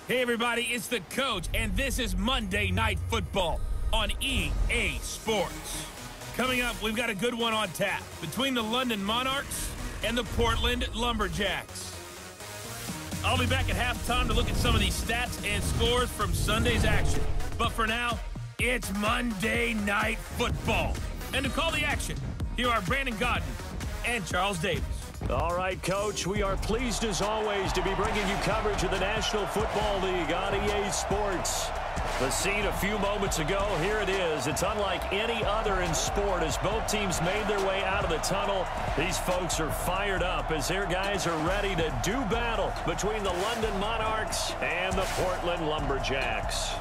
Hey everybody, it's the coach, and this is Monday Night Football on EA Sports. Coming up, we've got a good one on tap between the London Monarchs and the Portland Lumberjacks. I'll be back at halftime to look at some of these stats and scores from Sunday's action. But for now, it's Monday Night Football. And to call the action, here are Brandon Godden and Charles Davis. All right, Coach, we are pleased as always to be bringing you coverage of the National Football League on EA Sports. The scene a few moments ago, here it is. It's unlike any other in sport as both teams made their way out of the tunnel. These folks are fired up as their guys are ready to do battle between the London Monarchs and the Portland Lumberjacks.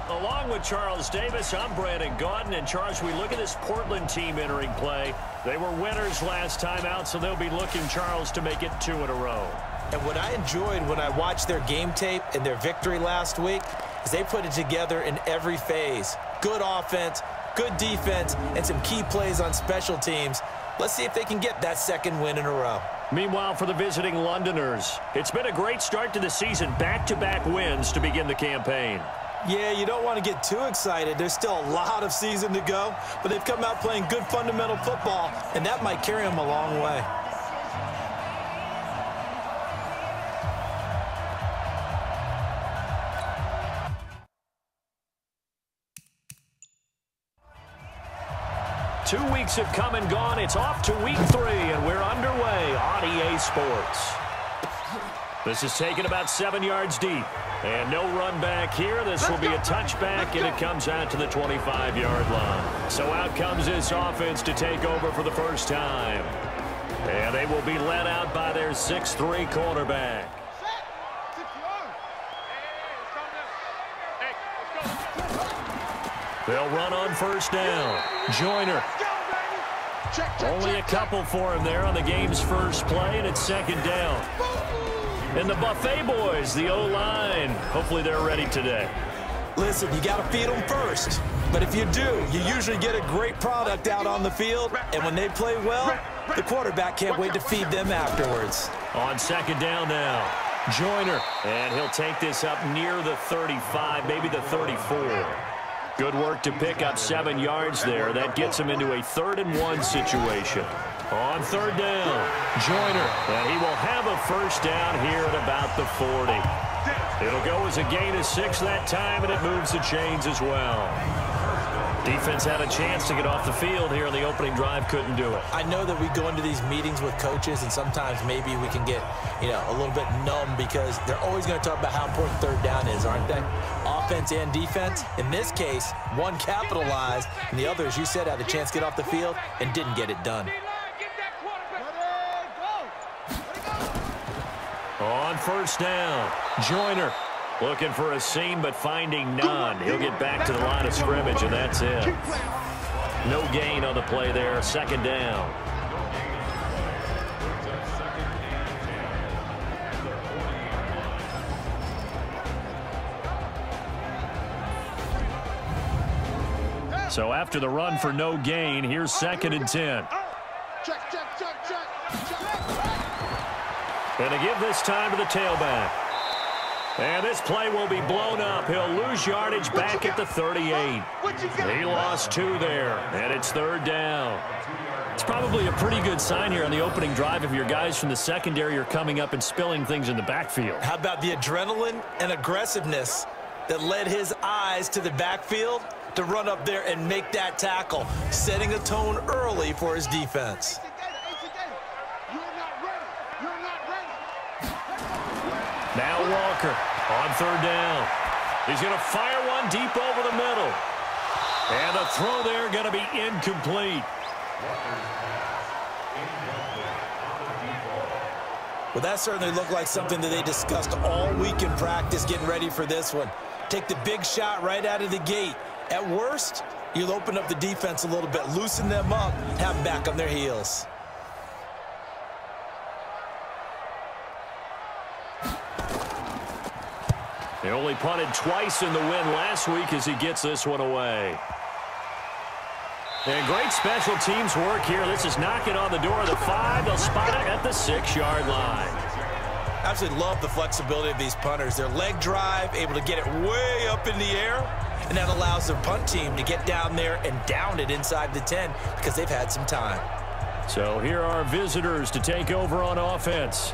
Along with Charles Davis, I'm Brandon Godden. And Charles, we look at this Portland team entering play. They were winners last time out, so they'll be looking, Charles, to make it 2 in a row. And what I enjoyed when I watched their game tape and their victory last week is they put it together in every phase. Good offense, good defense, and some key plays on special teams. Let's see if they can get that second win in a row. Meanwhile, for the visiting Londoners, it's been a great start to the season. Back-to-back wins to begin the campaign. Yeah, you don't want to get too excited. There's still a lot of season to go, but they've come out playing good fundamental football, and that might carry them a long way. Two weeks have come and gone. It's off to week 3, and we're underway on EA Sports. This is taken about 7 yards deep. And no run back here. This will be a touchback, and it comes out to the 25-yard line. So out comes this offense to take over for the first time. And they will be led out by their 6'3" quarterback. They'll run on first down. Joyner. Only a couple for him there on the game's first play, and it's second down. And the Buffet boys, the O-line, hopefully they're ready today. Listen, you got to feed them first. But if you do, you usually get a great product out on the field. And when they play well, the quarterback can't wait to feed them afterwards. On second down now, Joyner. And he'll take this up near the 35, maybe the 34. Good work to pick up 7 yards there. That gets him into a 3rd and 1 situation. On third down, Joyner, and he will have a first down here at about the 40. It'll go as a gain of 6 that time, and it moves the chains as well. Defense had a chance to get off the field here in the opening drive, couldn't do it. I know that we go into these meetings with coaches, and sometimes maybe we can get, a little bit numb because they're always going to talk about how important third down is, aren't they? Offense and defense. In this case, one capitalized, and the other, as you said, had a chance to get off the field and didn't get it done. On first down, Joyner looking for a seam but finding none. He'll get back to the line of scrimmage, and that's it. No gain on the play there, second down. So after the run for no gain, here's 2nd and 10. And to give this time to the tailback. And this play will be blown up. He'll lose yardage back at the 38. He lost 2 there, and it's 3rd down. It's probably a pretty good sign here on the opening drive if your guys from the secondary are coming up and spilling things in the backfield. How about the adrenaline and aggressiveness that led his eyes to the backfield to run up there and make that tackle, setting a tone early for his defense. Now Walker on third down. He's going to fire one deep over the middle. And the throw there going to be incomplete. Well, that certainly looked like something that they discussed all week in practice getting ready for this one. Take the big shot right out of the gate. At worst, you'll open up the defense a little bit, loosen them up, have them back on their heels. He only punted twice in the win last week as he gets this one away. And great special teams work here. This is knocking on the door of the 5. They'll spot it at the 6-yard line. I absolutely love the flexibility of these punters. Their leg drive, able to get it way up in the air, and that allows their punt team to get down there and down it inside the 10 because they've had some time. So here are visitors to take over on offense.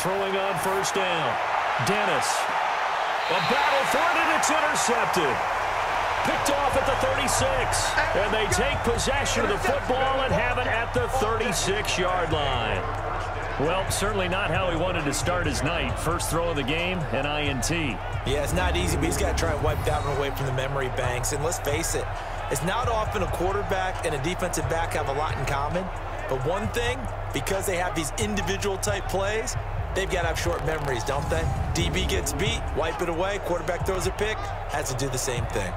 Throwing on first down. Dennis. A battle for it, and it's intercepted. Picked off at the 36. And they take possession of the football and have it at the 36-yard line. Well, certainly not how he wanted to start his night. First throw of the game, an INT. Yeah, it's not easy, but he's got to try and wipe that one away from the memory banks. And let's face it, it's not often a quarterback and a defensive back have a lot in common. But one thing, because they have these individual type plays, they've got to have short memories, don't they? DB gets beat, wipe it away, quarterback throws a pick, has to do the same thing.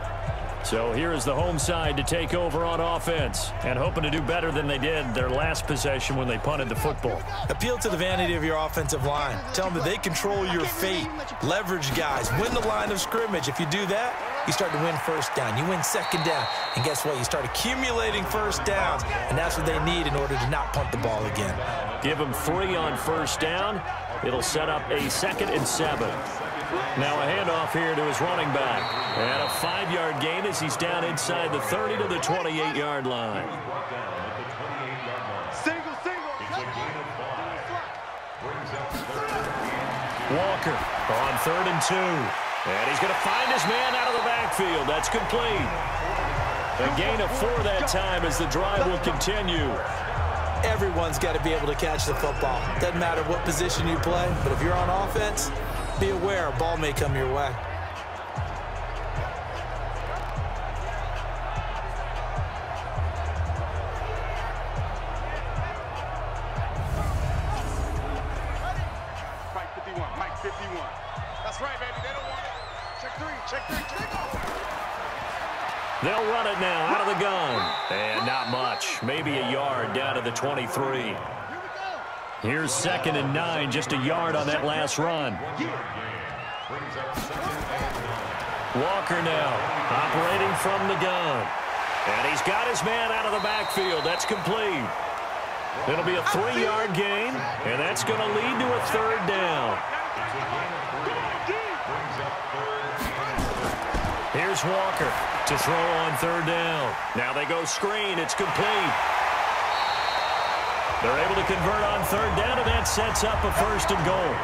So here is the home side to take over on offense and hoping to do better than they did their last possession when they punted the football. Appeal to the vanity of your offensive line. Tell them that they control your fate. Leverage guys. Win the line of scrimmage. If you do that, you start to win first down. You win second down. And guess what? You start accumulating first downs. And that's what they need in order to not punt the ball again. Give them 3 on first down. It'll set up a 2nd and 7. Now a handoff here to his running back. And a 5-yard gain as he's down inside the 30 to the 28-yard line. Walker on 3rd and 2. And he's going to find his man out of the backfield. That's complete. A gain of 4 that time as the drive will continue. Everyone's got to be able to catch the football. Doesn't matter what position you play, but if you're on offense, be aware a ball may come your way. Mike 51, Mike 51. That's right, baby. They don't want it. Check 3, check 3, check 3. They'll run it now out of the gun. And not much. Maybe a yard down to the 23. Here's 2nd and 9, just a yard on that last run. Walker now, operating from the gun. And he's got his man out of the backfield. That's complete. It'll be a 3-yard gain, and that's going to lead to a 3rd down. Here's Walker to throw on 3rd down. Now they go screen. It's complete. They're able to convert on 3rd down, and that sets up a 1st and goal.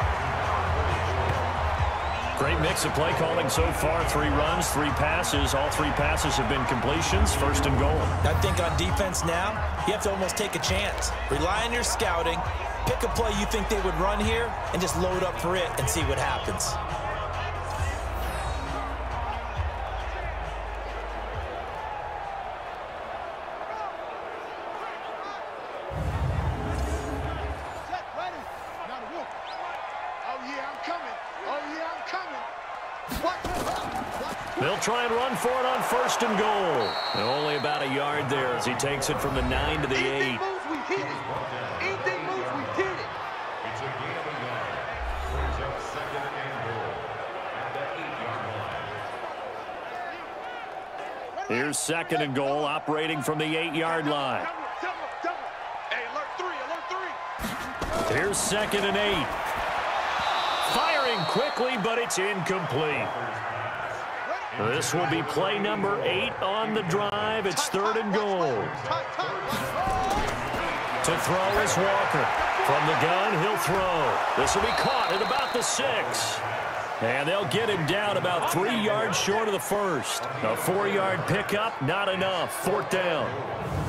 Great mix of play calling so far. 3 runs, 3 passes. All 3 passes have been completions. 1st and goal. I think on defense now, you have to almost take a chance. Rely on your scouting. Pick a play you think they would run here, and just load up for it and see what happens. They'll try and run for it on 1st and goal. And only about a yard there as he takes it from the 9 to the 8. Here's 2nd and goal, operating from the 8-yard line. Here's 2nd and 8. Firing quickly, but it's incomplete. This will be play number 8 on the drive. It's 3rd and goal. To throw is Walker. From the gun, he'll throw. This will be caught at about the 6. And they'll get him down about 3 yards short of the 1st. A 4-yard pickup, not enough. 4th down.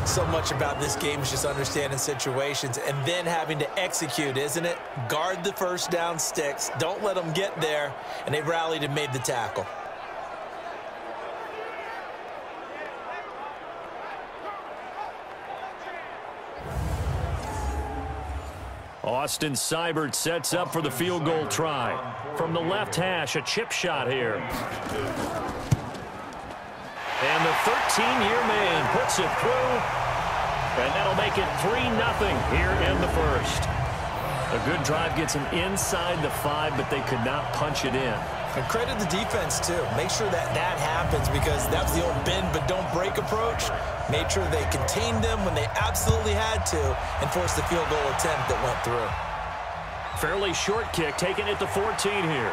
So much about this game is just understanding situations and then having to execute, isn't it? Guard the 1st down sticks. Don't let them get there. And they rallied and made the tackle. Austin Seibert sets up for the field goal try. From the left hash, a chip shot here. And the 13-year man puts it through. And that'll make it 3-0 here in the 1st. A good drive gets them inside the 5, but they could not punch it in. And credit the defense, too. Make sure that happens, because that was the old bend but don't break approach. Made sure they contained them when they absolutely had to and forced the field goal attempt that went through. Fairly short kick, taking it to 14 here.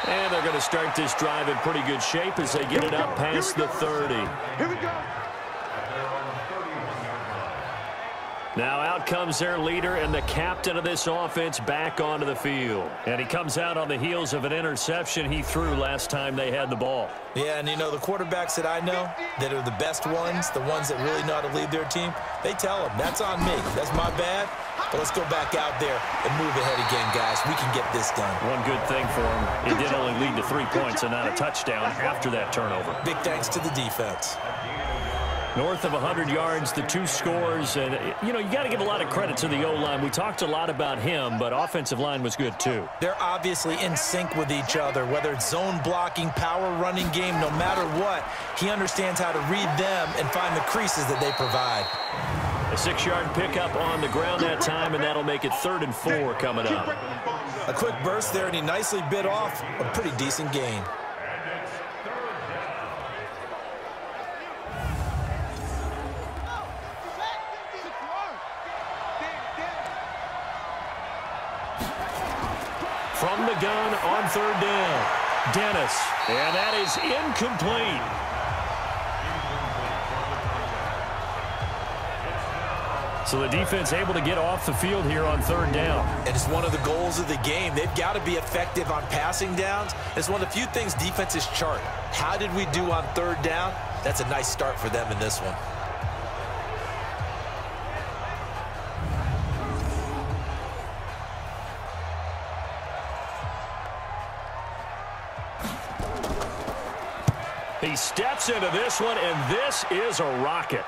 And they're going to start this drive in pretty good shape as they get it up past the 30. Here we go. Now out comes their leader and the captain of this offense back onto the field. And he comes out on the heels of an interception he threw last time they had the ball. Yeah, and you know, the quarterbacks that I know that are the best ones, the ones that really know how to lead their team, they tell them, that's on me. That's my bad. But let's go back out there and move ahead again, guys. We can get this done. One good thing for him, it did only lead to 3 points and not a touchdown after that turnover. Big thanks to the defense. North of 100 yards, the 2 scores, and, you know, you got to give a lot of credit to the O-line. We talked a lot about him, but offensive line was good, too. They're obviously in sync with each other, whether it's zone blocking, power running game, no matter what. He understands how to read them and find the creases that they provide. A 6-yard pickup on the ground that time, and that'll make it 3rd and 4 coming up. A quick burst there, and he nicely bit off a pretty decent gain. From the gun on 3rd down, Dennis, and that is incomplete. So the defense able to get off the field here on 3rd down. And it's one of the goals of the game. They've got to be effective on passing downs. It's one of the few things defenses chart. How did we do on 3rd down? That's a nice start for them in this one. He steps into this one, and this is a rocket.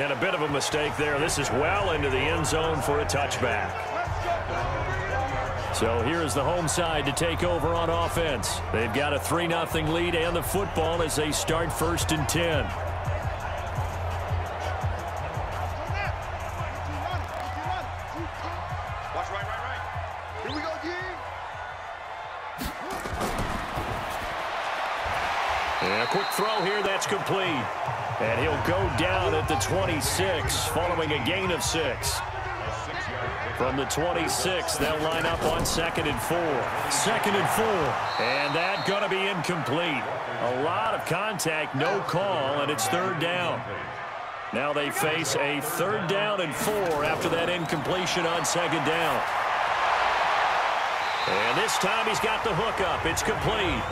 And a bit of a mistake there. This is well into the end zone for a touchback. So here's the home side to take over on offense. They've got a 3-0 lead and the football as they start 1st and 10. Watch right. Here we go, G. And a quick throw here, that's complete. And he'll go down at the 26, following a gain of 6. From the 26, they'll line up on 2nd and 4. 2nd and 4. And that's going to be incomplete. A lot of contact, no call, and it's 3rd down. Now they face a 3rd down and 4 after that incompletion on 2nd down. And this time he's got the hook up. It's complete.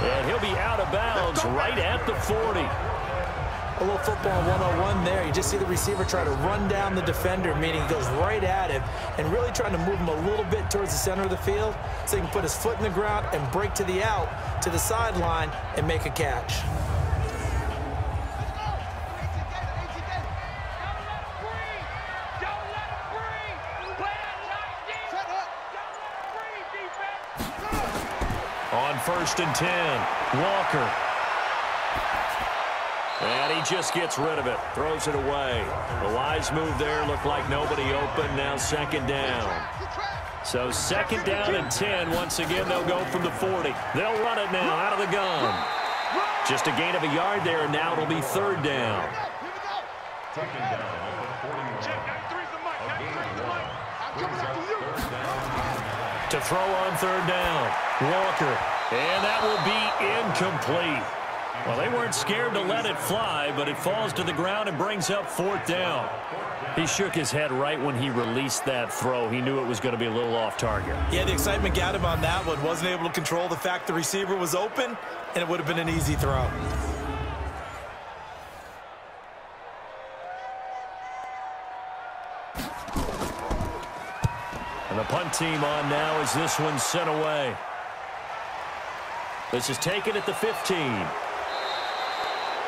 And he'll be out of bounds right at the 40. A little football 101 there. You just see the receiver try to run down the defender, meaning he goes right at him and really trying to move him a little bit towards the center of the field so he can put his foot in the ground and break to the out, to the sideline, and make a catch. On 1st and 10, Walker. And he just gets rid of it, throws it away. The wise move there, looked like nobody open, now 2nd down. So 2nd down and 10, once again they'll go from the 40. They'll run it now out of the gun. Just a gain of a yard there, and now it'll be 3rd down. To throw on 3rd down, Walker. And that will be incomplete. Well, they weren't scared to let it fly, but it falls to the ground and brings up 4th down. He shook his head right when he released that throw. He knew it was going to be a little off target. Yeah, the excitement got him on that one. Wasn't able to control the fact the receiver was open, and it would have been an easy throw. And the punt team on now as this one's sent away. This is taken at the 15.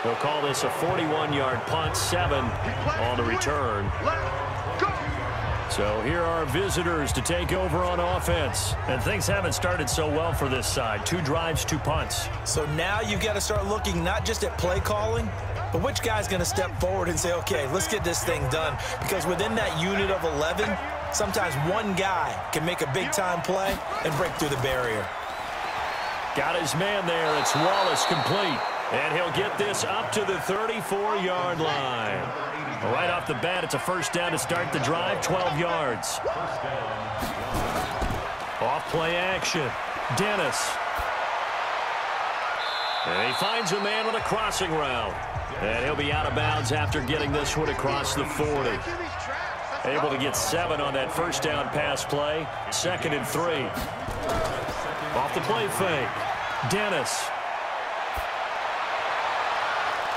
They'll call this a 41-yard punt, 7 on the return. So here are visitors to take over on offense. And things haven't started so well for this side. 2 drives, 2 punts. So now you've got to start looking not just at play calling, but which guy's going to step forward and say, okay, let's get this thing done. Because within that unit of 11, Sometimes one guy can make a big-time play and break through the barrier. Got his man there. It's Wallace complete. And he'll get this up to the 34-yard line. Right off the bat, it's a first down to start the drive, 12 yards. Off play action. Dennis. And he finds a man on a crossing route. And he'll be out of bounds after getting this one across the 40. Able to get 7 on that first down pass play. 2nd and 3. Off the play fake. Dennis.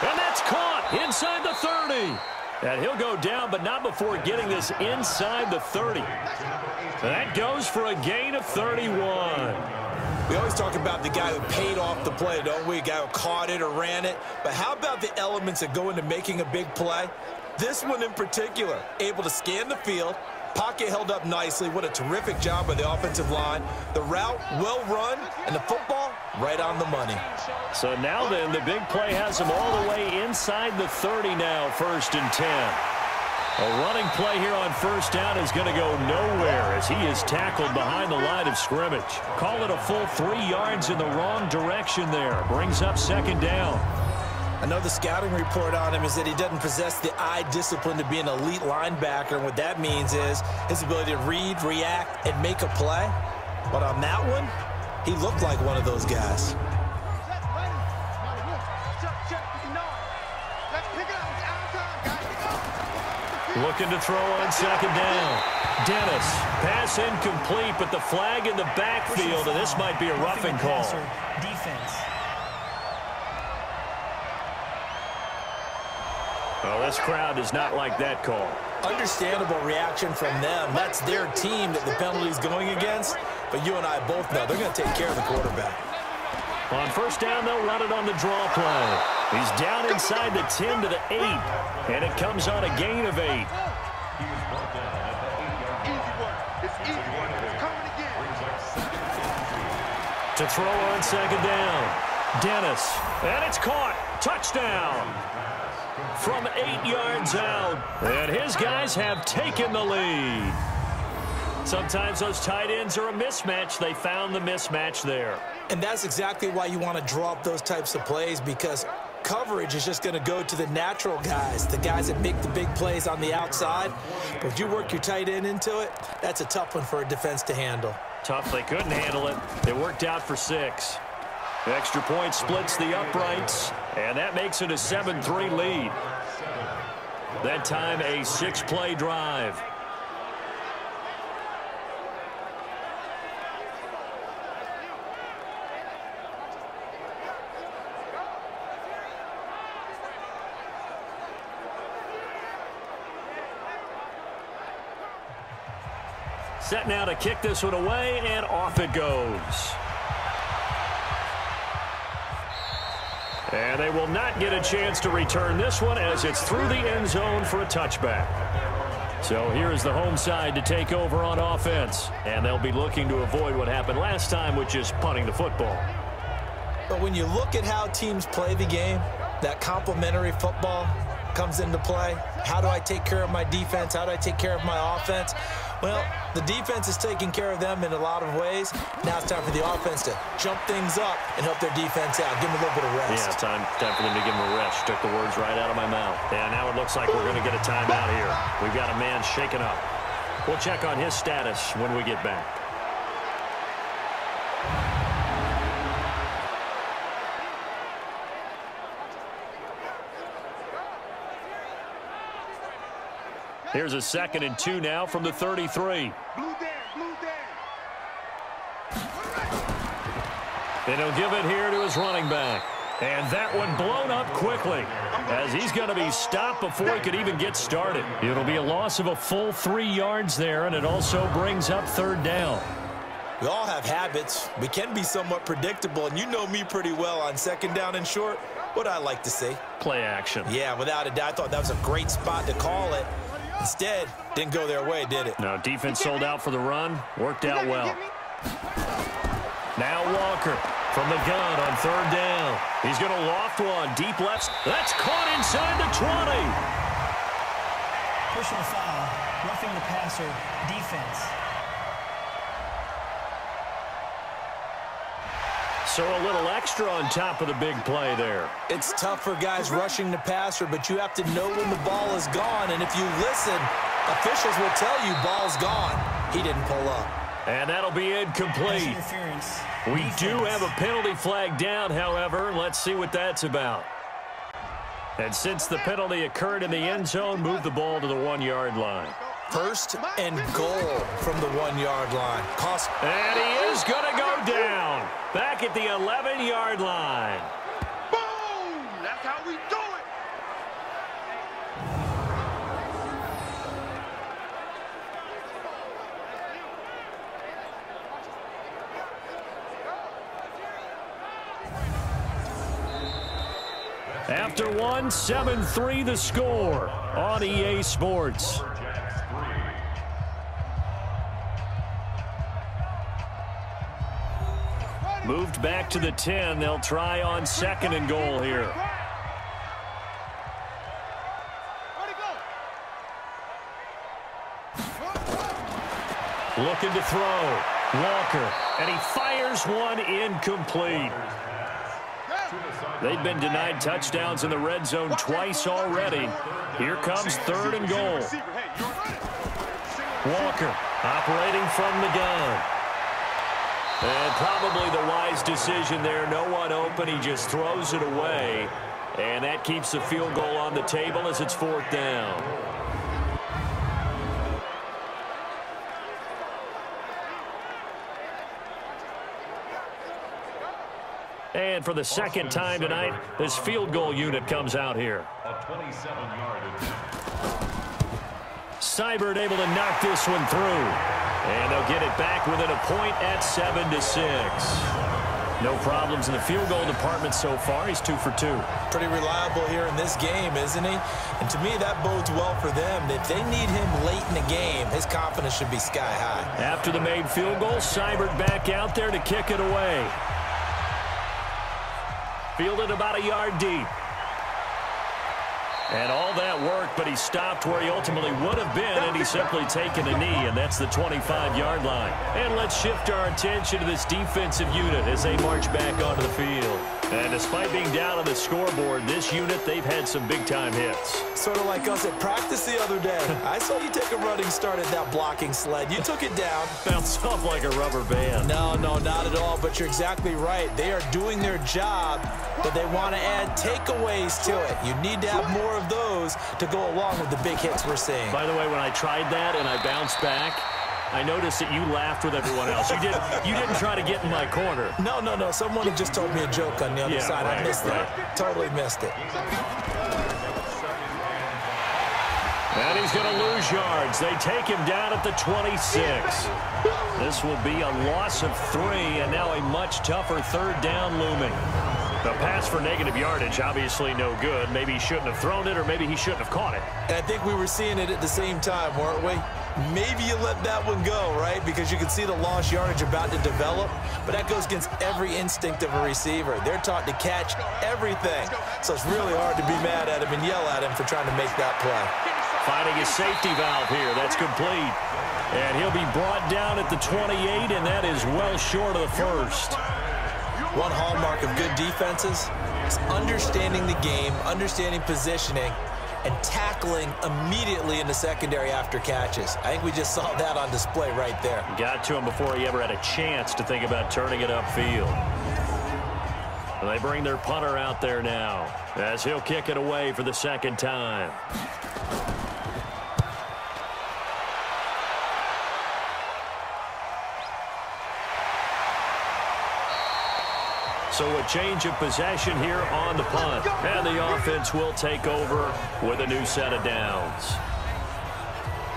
And that's caught inside the 30. And he'll go down, but not before getting this inside the 30. That goes for a gain of 31. We always talk about the guy who paid off the play, don't we? A guy who caught it or ran it. But how about the elements that go into making a big play? This one in particular, able to scan the field, pocket held up nicely. What a terrific job by the offensive line. The route well run, and the football right on the money. So now then, the big play has him all the way inside the 30 now, 1st and 10. A running play here on first down is going to go nowhere as he is tackled behind the line of scrimmage. Call it a full 3 yards in the wrong direction there. Brings up 2nd down. I know the scouting report on him is that he doesn't possess the eye discipline to be an elite linebacker. And what that means is his ability to read, react, and make a play. But on that one, he looked like one of those guys. Looking to throw on 2nd down. Dennis, pass incomplete, but the flag in the backfield, and this might be a roughing call. Defense. Well, this crowd does not like that call. Understandable reaction from them. That's their team that the penalty's going against. But you and I both know they're going to take care of the quarterback. On first down, they'll run it on the draw play. He's down inside the 10 to the 8, and it comes on a gain of 8. To throw on 2nd down. Dennis, and it's caught. Touchdown. From 8 yards out, and his guys have taken the lead. Sometimes those tight ends are a mismatch. They found the mismatch there. And that's exactly why you want to draw up those types of plays, because coverage is just going to go to the natural guys, the guys that make the big plays on the outside. But if you work your tight end into it, that's a tough one for a defense to handle. Tough. They couldn't handle it. It worked out for 6. The extra point splits the uprights, and that makes it a 7-3 lead. That time, a 6-play drive. Set now to kick this one away, and off it goes. And they will not get a chance to return this one as it's through the end zone for a touchback. So here is the home side to take over on offense. And they'll be looking to avoid what happened last time, which is punting the football. But when you look at how teams play the game, that complementary football comes into play. How do I take care of my defense? How do I take care of my offense? Well, the defense is taking care of them in a lot of ways. Now it's time for the offense to jump things up and help their defense out. Give them a little bit of rest. Yeah, time for them to give them a rest. Took the words right out of my mouth. And now it looks like we're going to get a timeout here. We've got a man shaken up. We'll check on his status when we get back. Here's a 2nd and 2 now from the 33. And he'll give it here to his running back. And that one blown up quickly as he's going to be stopped before he could even get started. It'll be a loss of a full 3 yards there, and it also brings up 3rd down. We all have habits. We can be somewhat predictable, and you know me pretty well on 2nd down and short. What I like to see. Play action. Yeah, without a doubt. I thought that was a great spot to call it. Instead, didn't go their way, did it? No, defense sold out for the run. Worked out well. Now Walker from the gun on 3rd down. He's going to loft one. Deep left. That's caught inside the 20. Personal foul. roughing the passer defense. So a little extra on top of the big play there. It's tough for guys rushing the passer, but you have to know when the ball is gone. And if you listen, officials will tell you ball's gone. He didn't pull up. And that'll be incomplete. We do have a penalty flag down, however. Let's see what that's about. And since the penalty occurred in the end zone, move the ball to the 1-yard line. First and goal from the 1-yard line. And he is going to go down. Back at the 11-yard line. Boom! That's how we do it. After one, 7-3 the score on EA Sports. Moved back to the 10. They'll try on 2nd and goal here. Looking to throw. Walker. And he fires one incomplete. They've been denied touchdowns in the red zone twice already. Here comes 3rd and goal. Walker operating from the gun. And probably the wise decision there. No one open. He just throws it away. And that keeps the field goal on the table as it's 4th down. And for the 2nd time tonight, this field goal unit comes out here. Seibert able to knock this one through. And they'll get it back within a point at 7-6. No problems in the field goal department so far. He's 2 for 2. Pretty reliable here in this game, isn't he? And to me, that bodes well for them. If they need him late in the game, his confidence should be sky high. After the made field goal, Seibert back out there to kick it away. Fielded about a yard deep. And all that worked, but he stopped where he ultimately would have been, and he's simply taken a knee, and that's the 25-yard line. And let's shift our attention to this defensive unit as they march back onto the field. And despite being down on the scoreboard, this unit, they've had some big-time hits. Sort of like us at practice the other day. I saw you take a running start at that blocking sled. You took it down. Bounced off like a rubber band. No, not at all, but you're exactly right. They are doing their job, but they want to add takeaways to it. You need to have more of those to go along with the big hits we're seeing. By the way, when I tried that and I bounced back, I noticed that you laughed with everyone else. You didn't try to get in my corner. No. Someone had just told me a joke on the other side. Right, I missed it. Totally missed it. And he's going to lose yards. They take him down at the 26. This will be a loss of 3, and now a much tougher 3rd down looming. The pass for negative yardage, obviously no good. Maybe he shouldn't have thrown it, or maybe he shouldn't have caught it. And I think we were seeing it at the same time, weren't we? Maybe you let that one go, right? Because you can see the lost yardage about to develop, but that goes against every instinct of a receiver. They're taught to catch everything. So it's really hard to be mad at him and yell at him for trying to make that play. Finding a safety valve here. That's complete. And he'll be brought down at the 28, and that is well short of the 1st. One hallmark of good defenses is understanding the game, understanding positioning, and tackling immediately in the secondary after catches. I think we just saw that on display right there. Got to him before he ever had a chance to think about turning it upfield. And they bring their punter out there now as he'll kick it away for the 2nd time. So a change of possession here on the punt. And the offense will take over with a new set of downs.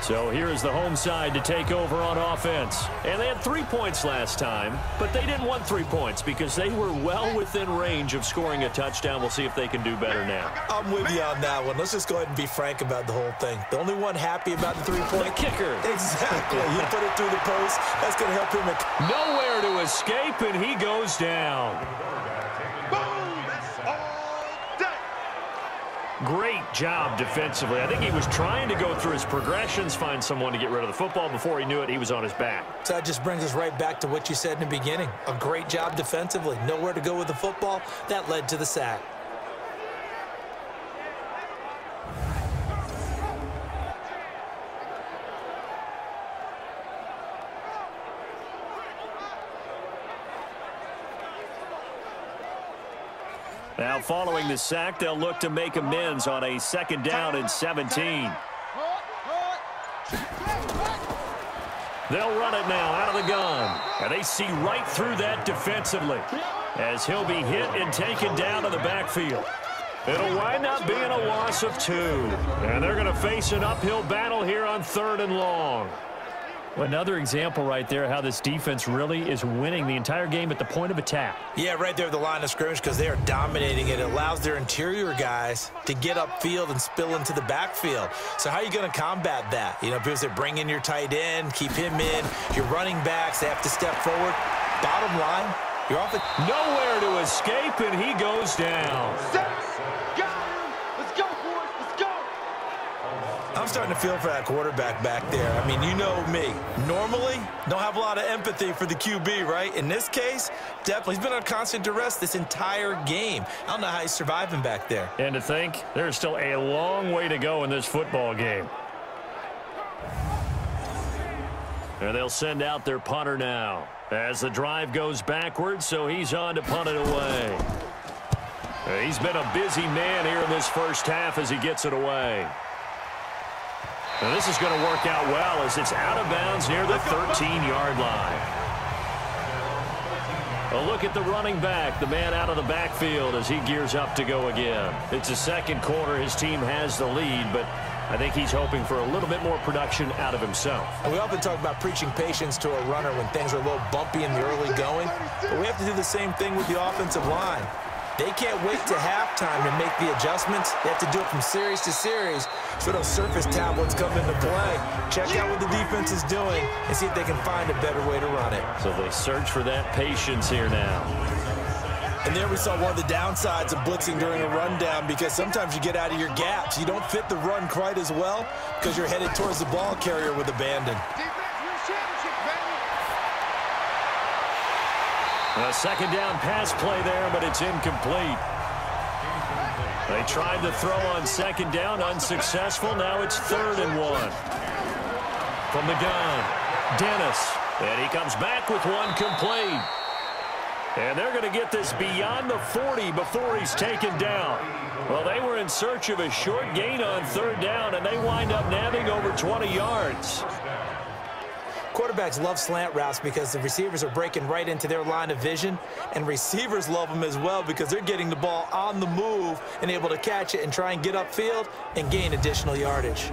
So here's the home side to take over on offense. And they had 3 points last time, but they didn't want 3 points because they were well within range of scoring a touchdown. We'll see if they can do better now. I'm with you on that one. Let's just go ahead and be frank about the whole thing. The only one happy about the 3-point. The kicker. Exactly. He put it through the post. That's going to help him. Nowhere to escape, and he goes down. Boom! That's all day. Great job defensively. I think he was trying to go through his progressions, find someone to get rid of the football. Before he knew it, he was on his back. So that just brings us right back to what you said in the beginning. A great job defensively. Nowhere to go with the football. That led to the sack. Now, following the sack, they'll look to make amends on a 2nd down and 17. They'll run it now out of the gun. And they see right through that defensively as he'll be hit and taken down to the backfield. It'll wind up being a loss of 2. And they're going to face an uphill battle here on 3rd and long. Another example right there how this defense really is winning the entire game at the point of attack. Yeah, right there at the line of scrimmage because they are dominating it. It allows their interior guys to get upfield and spill into the backfield. So how are you going to combat that? You know, because they bring in your tight end, keep him in. Your running backs, they have to step forward. Bottom line, you're off the... Nowhere to escape, and he goes down. I'm starting to feel for that quarterback back there. I mean, you know me. Normally, don't have a lot of empathy for the QB, right? In this case, definitely. He's been on constant duress this entire game. I don't know how he's surviving back there. And to think, there's still a long way to go in this football game. And they'll send out their punter now as the drive goes backwards, so he's on to punt it away. He's been a busy man here in this first half as he gets it away. Now this is going to work out well as it's out of bounds near the 13-yard line. A look at the running back, the man out of the backfield as he gears up to go again. It's the second quarter. His team has the lead, but I think he's hoping for a little bit more production out of himself. And we often talk about preaching patience to a runner when things are a little bumpy in the early going, but we have to do the same thing with the offensive line. They can't wait to halftime to make the adjustments. They have to do it from series to series so those surface tablets come into play. Check out what the defense is doing and see if they can find a better way to run it. So they search for that patience here now. And there we saw one of the downsides of blitzing during a rundown because sometimes you get out of your gaps. You don't fit the run quite as well because you're headed towards the ball carrier with abandon. A 2nd down pass play there, but it's incomplete. They tried to throw on 2nd down, unsuccessful. Now it's 3rd and 1. From the gun, Dennis. And he comes back with one complete. And they're going to get this beyond the 40 before he's taken down. Well, they were in search of a short gain on 3rd down, and they wind up nabbing over 20 yards. Quarterbacks love slant routes because the receivers are breaking right into their line of vision, and receivers love them as well because they're getting the ball on the move and able to catch it and try and get upfield and gain additional yardage.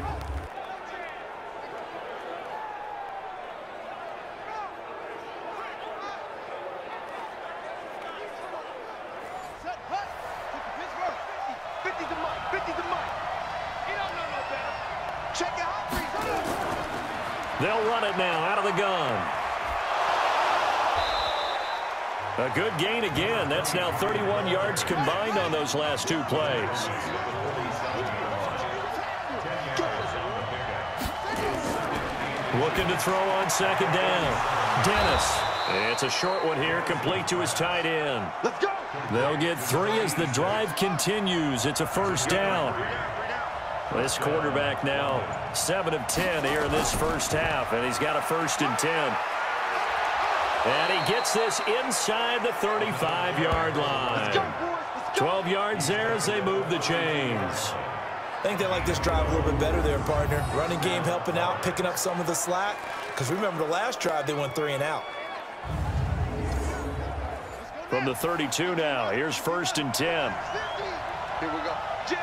They'll run it now out of the gun. A good gain again. That's now 31 yards combined on those last 2 plays. Looking to throw on 2nd down. Dennis. It's a short one here, complete to his tight end. Let's go. They'll get 3 as the drive continues. It's a 1st down. This quarterback now 7 of 10 here in this first half, and he's got a 1st and 10. And he gets this inside the 35-yard line. 12 yards there as they move the chains. I think they like this drive a little bit better there, partner. Running game helping out, picking up some of the slack. Because remember the last drive, they went 3 and out. From the 32 now, here's 1st and 10. Here we go. Jim.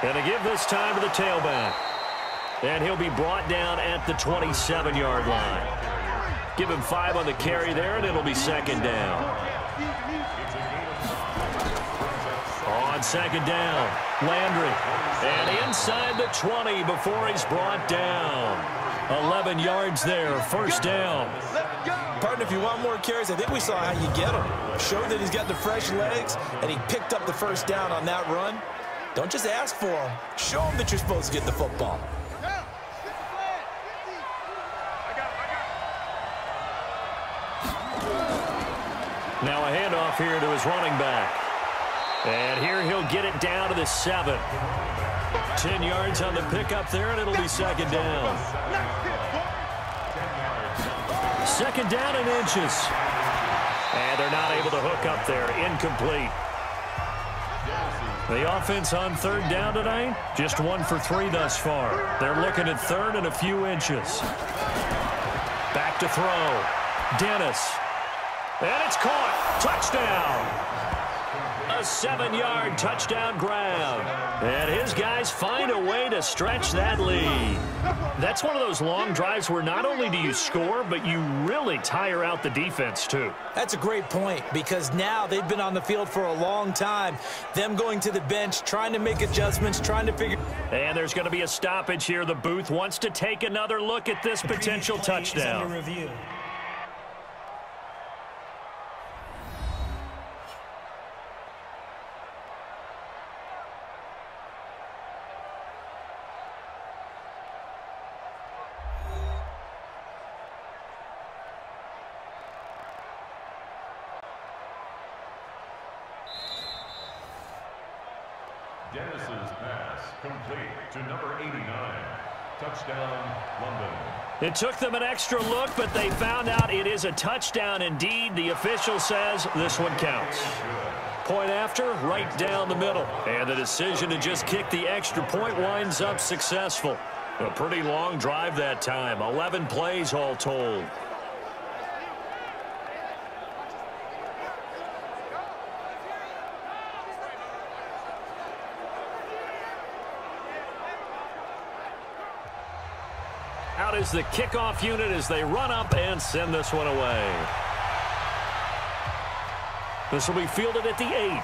And to give this time to the tailback. And he'll be brought down at the 27-yard line. Give him 5 on the carry there, and it'll be 2nd down. On 2nd down, Landry. And inside the 20 before he's brought down. 11 yards there, 1st down. Partner, if you want more carries, I think we saw how you get them. Showed that he's got the fresh legs, and he picked up the first down on that run. Don't just ask for them. Show them that you're supposed to get the football. Now a handoff here to his running back. And here he'll get it down to the 7. 10 yards on the pickup there, and it'll be second down. Second down and inches. And they're not able to hook up there. Incomplete. The offense on third down tonight, just 1 for 3 thus far. They're looking at third and a few inches. Back to throw. Dennis. And it's caught. Touchdown. A 7-yard touchdown grab. And his guys find a way to stretch that lead. That's one of those long drives where not only do you score, but you really tire out the defense too. That's a great point, because now they've been on the field for a long time. Them going to the bench, trying to make adjustments, trying to figure... And there's going to be a stoppage here. The booth wants to take another look at this potential touchdown. Dennis's pass complete to number 89. Touchdown, London. It took them an extra look, but they found out it is a touchdown indeed. The official says this one counts. Point after, right down the middle. And the decision to just kick the extra point winds up successful. A pretty long drive that time. 11 plays all told. Out is the kickoff unit as they run up and send this one away. This will be fielded at the 8.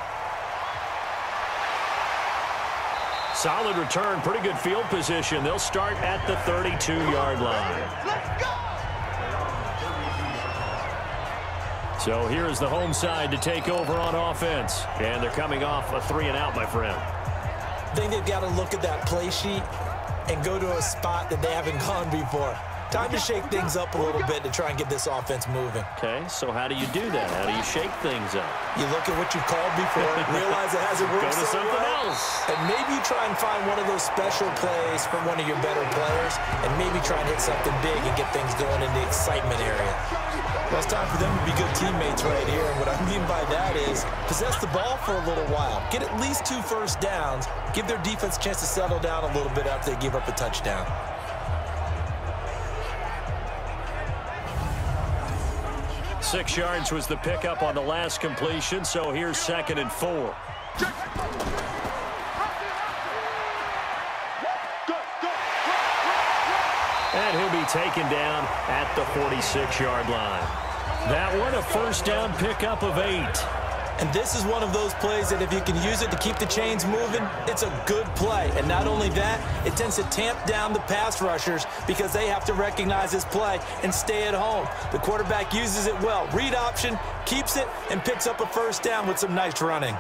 Solid return, pretty good field position. They'll start at the 32-yard line. Let's go! So here is the home side to take over on offense. And they're coming off a 3-and-out, my friend. I think they've got to look at that play sheet and go to a spot that they haven't gone before. Time to shake things up a little bit to try and get this offense moving. Okay, so how do you do that? How do you shake things up? You look at what you called before, realize it hasn't worked Go to so something well, else. and maybe you try and find one of those special plays from one of your better players, and maybe try and hit something big and get things going in the excitement area. Well, it's time for them to be good teammates right here, and what I mean by that is possess the ball for a little while, get at least 2 first downs, give their defense a chance to settle down a little bit after they give up a touchdown. Six yards was the pickup on the last completion, so here's 2nd and 4. And he'll be taken down at the 46-yard line. That one, a first down pickup of 8. And this is one of those plays that if you can use it to keep the chains moving, it's a good play. And not only that, it tends to tamp down the pass rushers because they have to recognize this play and stay at home. The quarterback uses it well. Read option, keeps it, and picks up a first down with some nice running.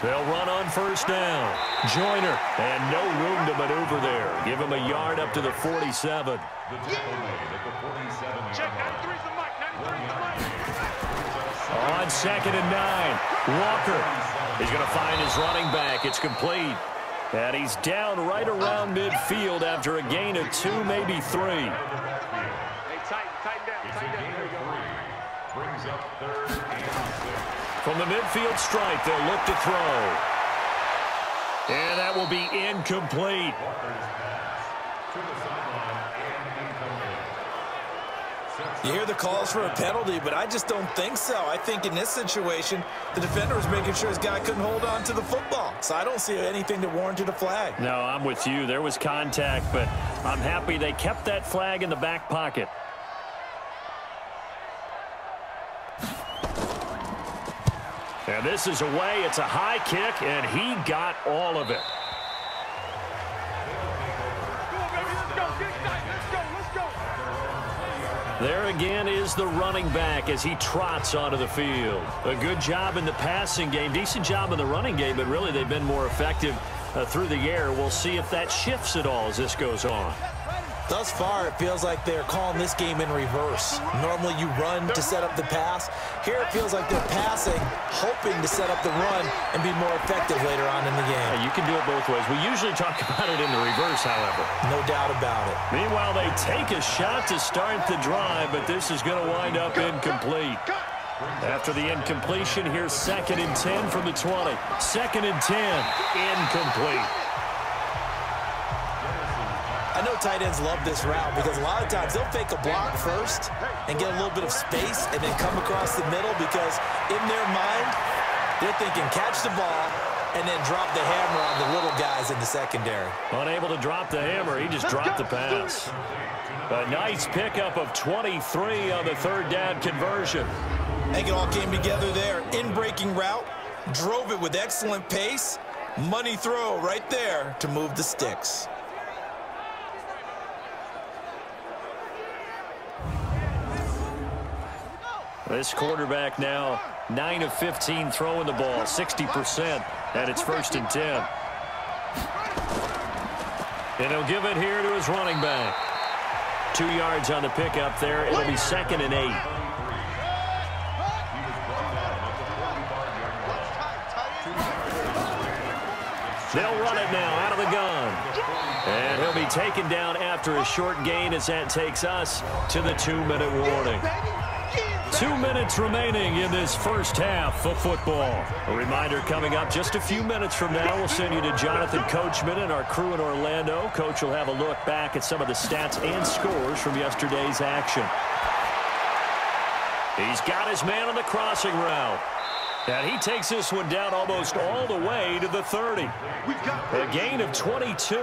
They'll run on first down. Joyner, and no room to maneuver there. Give him a yard up to the 47. The tackle made at the 47. Check, 93's the mic, 93's the mic. On 2nd and 9, Walker is going to find his running back. It's complete. And he's down right around midfield after a gain of 2, maybe 3. Hey, tighten down, tighten down. There you go. Brings up 3rd and 6. From the midfield stripe, they'll look to throw. And that will be incomplete. Walker's pass to the sideline and incomplete. You hear the calls for a penalty, but I just don't think so. I think in this situation, the defender was making sure his guy couldn't hold on to the football. So I don't see anything that warranted a flag. No, I'm with you. There was contact, but I'm happy they kept that flag in the back pocket. And this is away. It's a high kick, and he got all of it. There again is the running back as he trots onto the field. A good job in the passing game, decent job in the running game, but really they've been more effective through the air. We'll see if that shifts at all as this goes on. Thus far, it feels like they're calling this game in reverse. Normally you run to set up the pass. Here it feels like they're passing, hoping to set up the run and be more effective later on in the game. Yeah, you can do it both ways. We usually talk about it in the reverse, however. No doubt about it. Meanwhile, they take a shot to start the drive, but this is going to wind up incomplete. After the incompletion, here's 2nd and 10 from the 20. 2nd and 10, incomplete. I know tight ends love this route because a lot of times they'll fake a block first and get a little bit of space and then come across the middle because in their mind, they're thinking catch the ball and then drop the hammer on the little guys in the secondary. Unable to drop the hammer, he just dropped the pass. A nice pickup of 23 on the 3rd down conversion. I think it all came together there. In-breaking route, drove it with excellent pace. Money throw right there to move the sticks. This quarterback now 9 of 15 throwing the ball, 60%, and it's 1st and 10. And he'll give it here to his running back. 2 yards on the pickup there. It'll be 2nd and 8. They'll run it now out of the gun. And he'll be taken down after a short gain as that takes us to the 2-minute warning. 2 minutes remaining in this first half of football. A reminder coming up just a few minutes from now, we'll send you to Jonathan Coachman and our crew in Orlando. Coach will have a look back at some of the stats and scores from yesterday's action. He's got his man on the crossing route. And he takes this one down almost all the way to the 30. A gain of 22.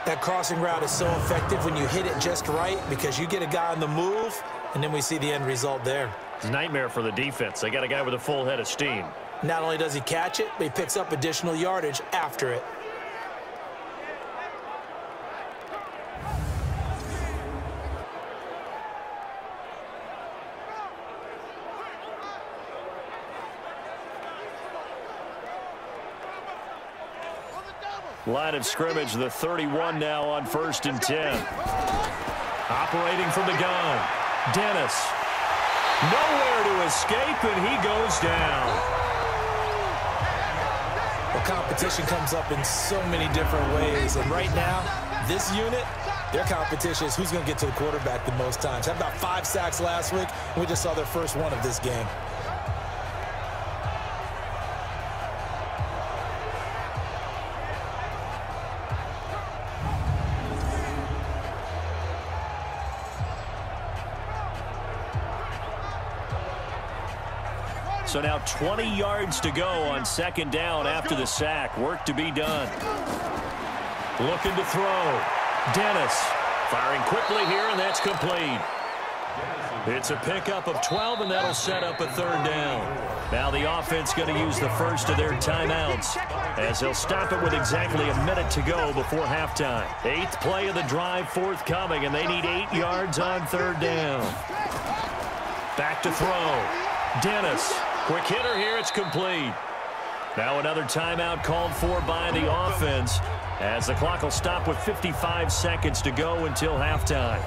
That crossing route is so effective when you hit it just right because you get a guy on the move, and then we see the end result there. It's a nightmare for the defense. They got a guy with a full head of steam. Not only does he catch it, but he picks up additional yardage after it. Line of scrimmage, the 31 now on 1st and 10. Operating from the gun. Dennis. Nowhere to escape, and he goes down. Well, competition comes up in so many different ways. And right now, this unit, their competition is who's going to get to the quarterback the most times. Had about 5 sacks last week, and we just saw their first one of this game. So now 20 yards to go on 2nd down after the sack. Work to be done. Looking to throw. Dennis firing quickly here, and that's complete. It's a pickup of 12, and that'll set up a 3rd down. Now the offense going to use the first of their timeouts as they'll stop it with exactly a minute to go before halftime. 8th play of the drive forthcoming, and they need 8 yards on 3rd down. Back to throw. Dennis. Quick hitter here, it's complete. Now another timeout called for by the offense as the clock will stop with 55 seconds to go until halftime.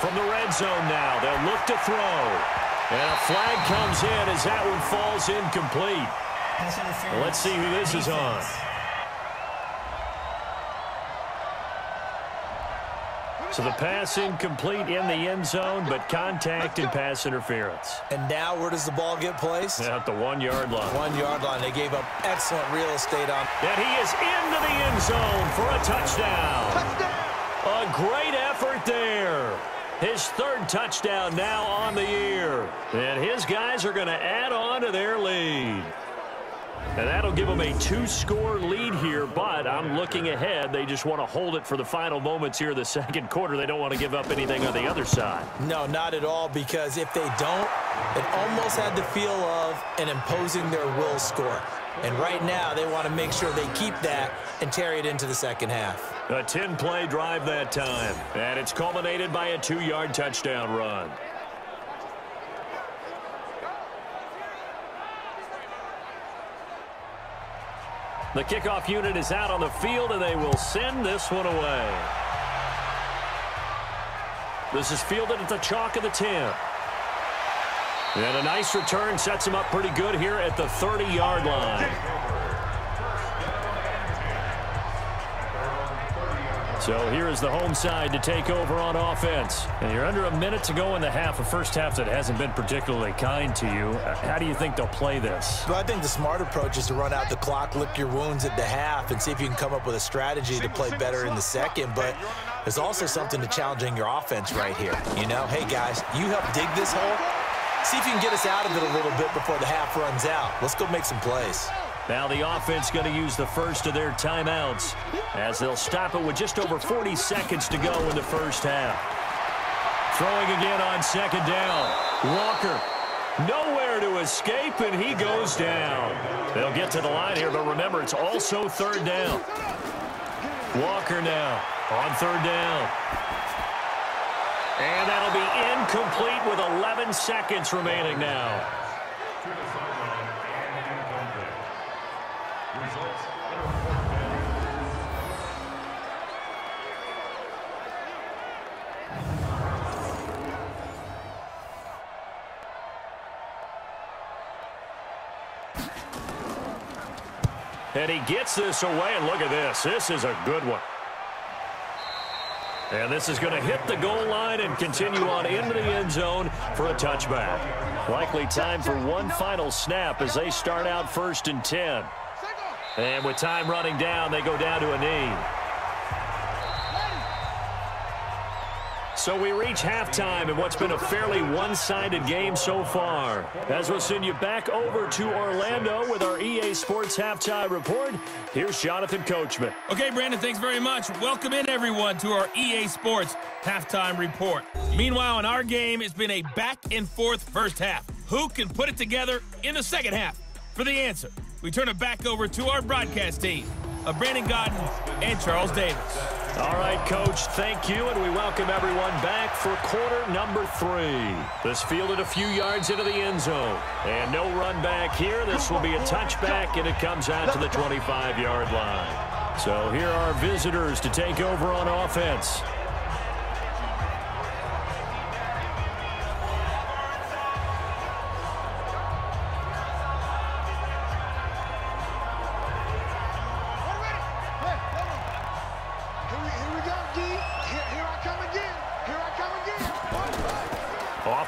From the red zone now, they'll look to throw. And a flag comes in as that one falls incomplete. Let's see who this is on. So the pass incomplete in the end zone, but contact and pass interference. And now where does the ball get placed? At the 1-yard line. 1-yard line. They gave up excellent real estate on. And he is into the end zone for a touchdown. A great effort there. His third touchdown now on the year. And his guys are going to add on to their lead. And that'll give them a 2-score lead here, but I'm looking ahead. They just want to hold it for the final moments here in the second quarter. They don't want to give up anything on the other side. No, not at all, because if they don't, it almost had the feel of an imposing their will score. And right now, they want to make sure they keep that and carry it into the second half. A 10-play drive that time, and it's culminated by a 2-yard touchdown run. The kickoff unit is out on the field, and they will send this one away. This is fielded at the chalk of the 10. And a nice return sets him up pretty good here at the 30-yard line. So here is the home side to take over on offense. And you're under a minute to go in the half, a first half that hasn't been particularly kind to you. How do you think they'll play this? Well, I think the smart approach is to run out the clock, lick your wounds at the half, and see if you can come up with a strategy to play better in the second. But there's also something to challenging your offense right here. You know, hey, guys, you help dig this hole. See if you can get us out of it a little bit before the half runs out. Let's go make some plays. Now the offense going to use the first of their timeouts as they'll stop it with just over 40 seconds to go in the first half. Throwing again on second down. Walker, nowhere to escape, and he goes down. They'll get to the line here, but remember, it's also third down. Walker now on third down. And that'll be incomplete with 11 seconds remaining now. And he gets this away, and look at this. This is a good one. And this is going to hit the goal line and continue on into the end zone for a touchback. Likely time for one final snap as they start out 1st and 10. And with time running down, they go down to a knee. So we reach halftime in what's been a fairly one-sided game so far. As we'll send you back over to Orlando with our EA Sports Halftime Report, here's Jonathan Coachman. Okay, Brandon, thanks very much. Welcome in, everyone, to our EA Sports Halftime Report. Meanwhile, in our game, it's been a back-and-forth first half. Who can put it together in the second half? For the answer, we turn it back over to our broadcast team of Brandon Godden and Charles Davis. All right, Coach, thank you, and we welcome everyone back for quarter number 3. This fielded a few yards into the end zone, and no run back here. This will be a touchback, and it comes out to the 25-yard line. So here are our visitors to take over on offense.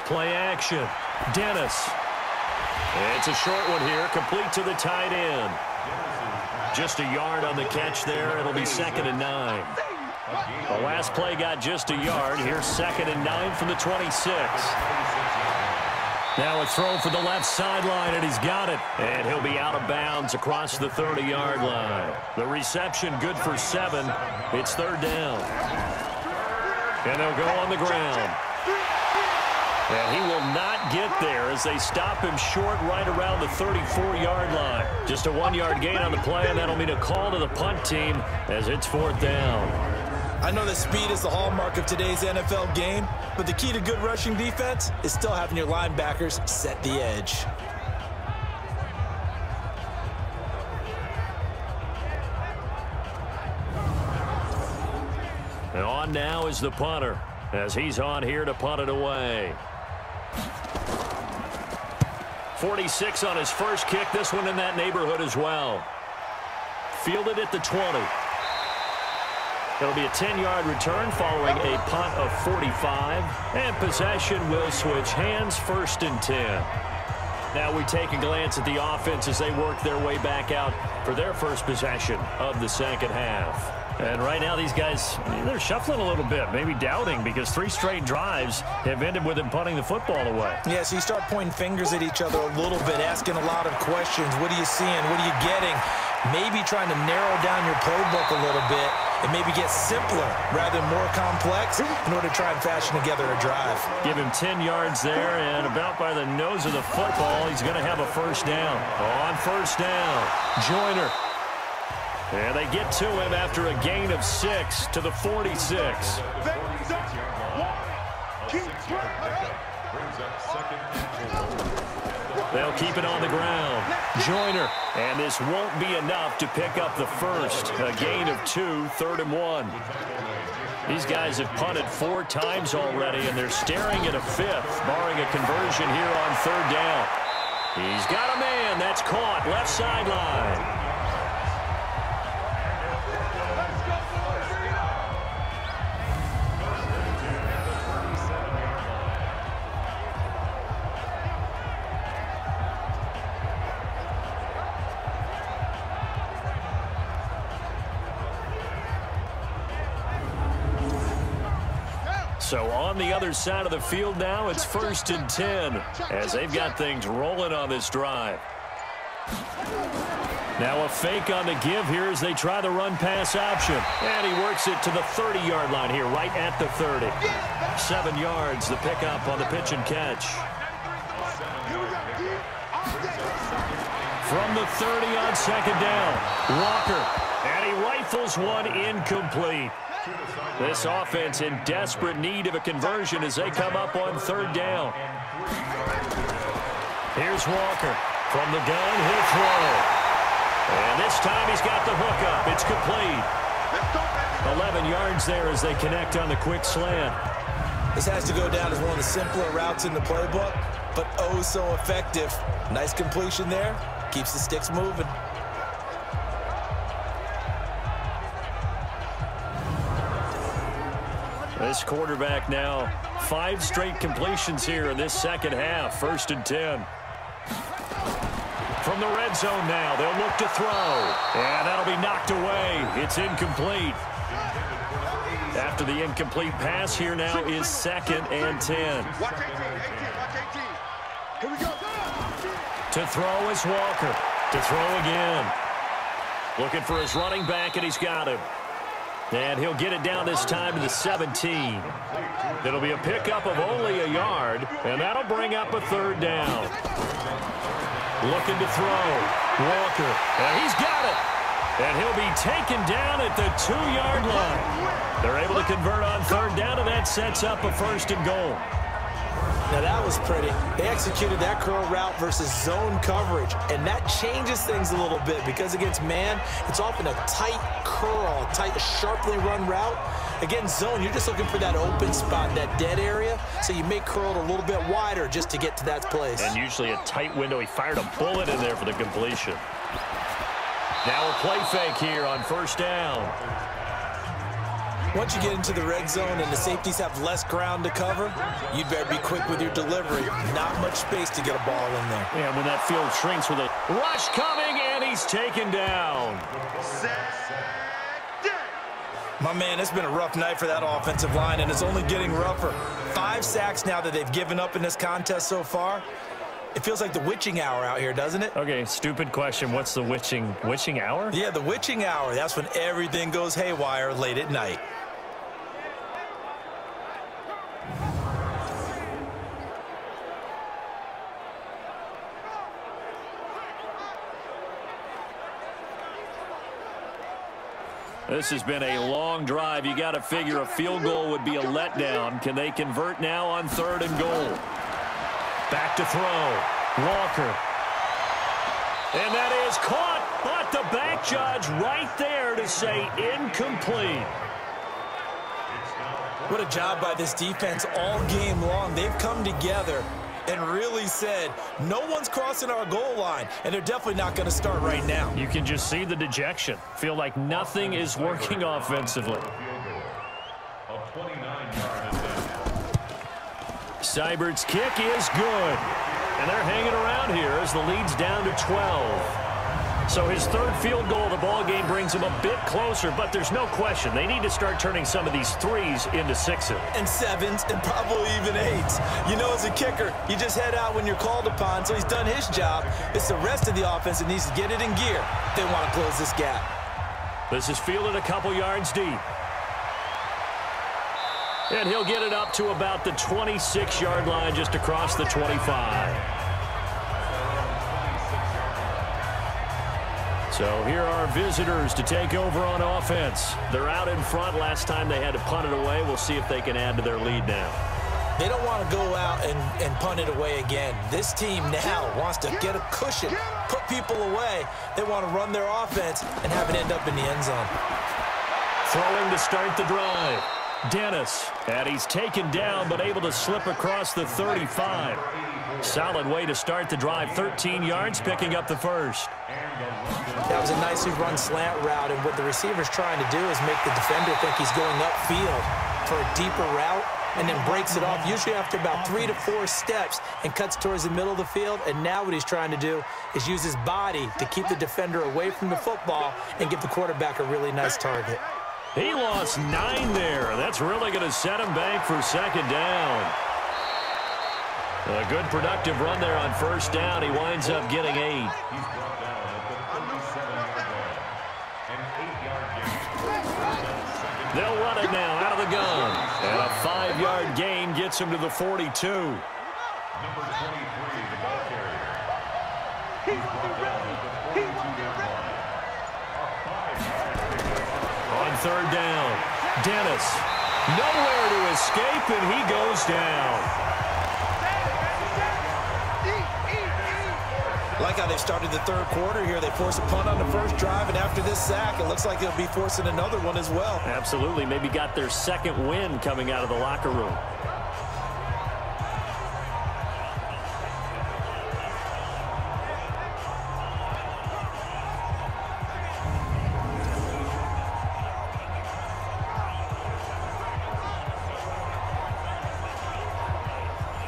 Play action. Dennis. It's a short one here, complete to the tight end. Just a yard on the catch there. It'll be 2nd and 9. The last play got just a yard. Here's 2nd and 9 from the 26. Now a throw for the left sideline, and he's got it. And he'll be out of bounds across the 30-yard line. The reception good for 7. It's 3rd down. And they'll go on the ground. And he will not get there as they stop him short right around the 34-yard line. Just a 1-yard gain on the play, and that'll mean a call to the punt team as it's 4th down. I know that speed is the hallmark of today's NFL game, but the key to good rushing defense is still having your linebackers set the edge. And on now is the punter as he's on here to punt it away. 46 on his first kick. This one in that neighborhood as well. Fielded at the 20. It'll be a 10-yard return following a punt of 45. And possession will switch hands, 1st and 10. Now we take a glance at the offense as they work their way back out for their first possession of the second half. And right now these guys, they're shuffling a little bit, maybe doubting, because 3 straight drives have ended with them punting the football away. Yeah, so you start pointing fingers at each other a little bit, asking a lot of questions. What are you seeing? What are you getting? Maybe trying to narrow down your playbook a little bit and maybe get simpler rather than more complex in order to try and fashion together a drive. Give him 10 yards there, and about by the nose of the football, he's going to have a first down. On first down, Joyner. And they get to him after a gain of 6 to the 46. They'll keep it on the ground. Joyner. And this won't be enough to pick up the first. A gain of 2, 3rd and 1. These guys have punted 4 times already, and they're staring at a 5th, barring a conversion here on 3rd down. He's got a man. That's caught. Left sideline. So on the other side of the field now, it's 1st and 10 as they've got things rolling on this drive. Now a fake on the give here as they try the run-pass option. And he works it to the 30-yard line here, right at the 30. 7 yards, the pickup on the pitch and catch. From the 30 on 2nd down, Walker. And he rifles one incomplete. This offense in desperate need of a conversion as they come up on 3rd down. Here's Walker. From the gun, he'll throw. And this time he's got the hook up. It's complete. 11 yards there as they connect on the quick slant. This has to go down as one of the simpler routes in the playbook, but oh so effective. Nice completion there. Keeps the sticks moving. This quarterback now, 5 straight completions here in this second half. 1st and 10. From the red zone now, they'll look to throw. And that'll be knocked away. It's incomplete. After the incomplete pass, here now is 2nd and 10. Watch 18, 18, watch 18. Here we go. To throw is Walker. To throw again. Looking for his running back, and he's got him. And he'll get it down this time to the 17. It'll be a pickup of only a yard, and that'll bring up a 3rd down. Looking to throw. Walker. And he's got it. And he'll be taken down at the 2-yard line. They're able to convert on 3rd down, and that sets up a 1st and goal. Now that was pretty. They executed that curl route versus zone coverage, and that changes things a little bit because against man, it's often a tight curl, tight, sharply run route. Against zone, you're just looking for that open spot, that dead area, so you may curl it a little bit wider just to get to that place. And usually a tight window. He fired a bullet in there for the completion. Now a play fake here on 1st down. Once you get into the red zone and the safeties have less ground to cover, you'd better be quick with your delivery. Not much space to get a ball in there. Yeah, when that field shrinks with a rush coming, and he's taken down. My man, it's been a rough night for that offensive line, and it's only getting rougher. 5 sacks now that they've given up in this contest so far. It feels like the witching hour out here, doesn't it? Okay, stupid question. What's the witching hour? Yeah, the witching hour. That's when everything goes haywire late at night. This has been a long drive. You got to figure a field goal would be a letdown. Can they convert now on 3rd and goal? Back to throw. Walker. And that is caught, but the back judge right there to say incomplete. What a job by this defense all game long. They've come together and really said, no one's crossing our goal line, and they're definitely not going to start right now. You can just see the dejection. Feel like nothing is working offensively. Seibert's kick is good. And they're hanging around here as the lead's down to 12. So his third field goal of the ball game brings him a bit closer, but there's no question they need to start turning some of these threes into sixes. And sevens and probably even eights. You know, as a kicker, you just head out when you're called upon, so he's done his job. It's the rest of the offense that needs to get it in gear if they want to close this gap. This is fielded a couple yards deep. And he'll get it up to about the 26-yard line just across the 25. So here are visitors to take over on offense. They're out in front. Last time they had to punt it away. We'll see if they can add to their lead now. They don't want to go out and punt it away again. This team now wants to get a cushion, put people away. They want to run their offense and have it end up in the end zone. Throwing to start the drive. Dennis, and he's taken down but able to slip across the 35. Solid way to start the drive. 13 yards, picking up the first. That was a nicely run slant route, and what the receiver's trying to do is make the defender think he's going upfield for a deeper route and then breaks it off, usually after about 3 to 4 steps, and cuts towards the middle of the field. And now what he's trying to do is use his body to keep the defender away from the football and give the quarterback a really nice target. He lost 9 there. That's really going to set him back for second down. A good productive run there on first down. He winds up getting 8. They'll run it now out of the gun. And a 5-yard gain gets him to the 42. Number 23, the ball carrier. He's brought down at the 42-yard line. On third down, Dennis. Nowhere to escape, and he goes down. Like how they started the third quarter here. They force a punt on the first drive, and after this sack, it looks like they'll be forcing another one as well. Absolutely. Maybe got their second win coming out of the locker room.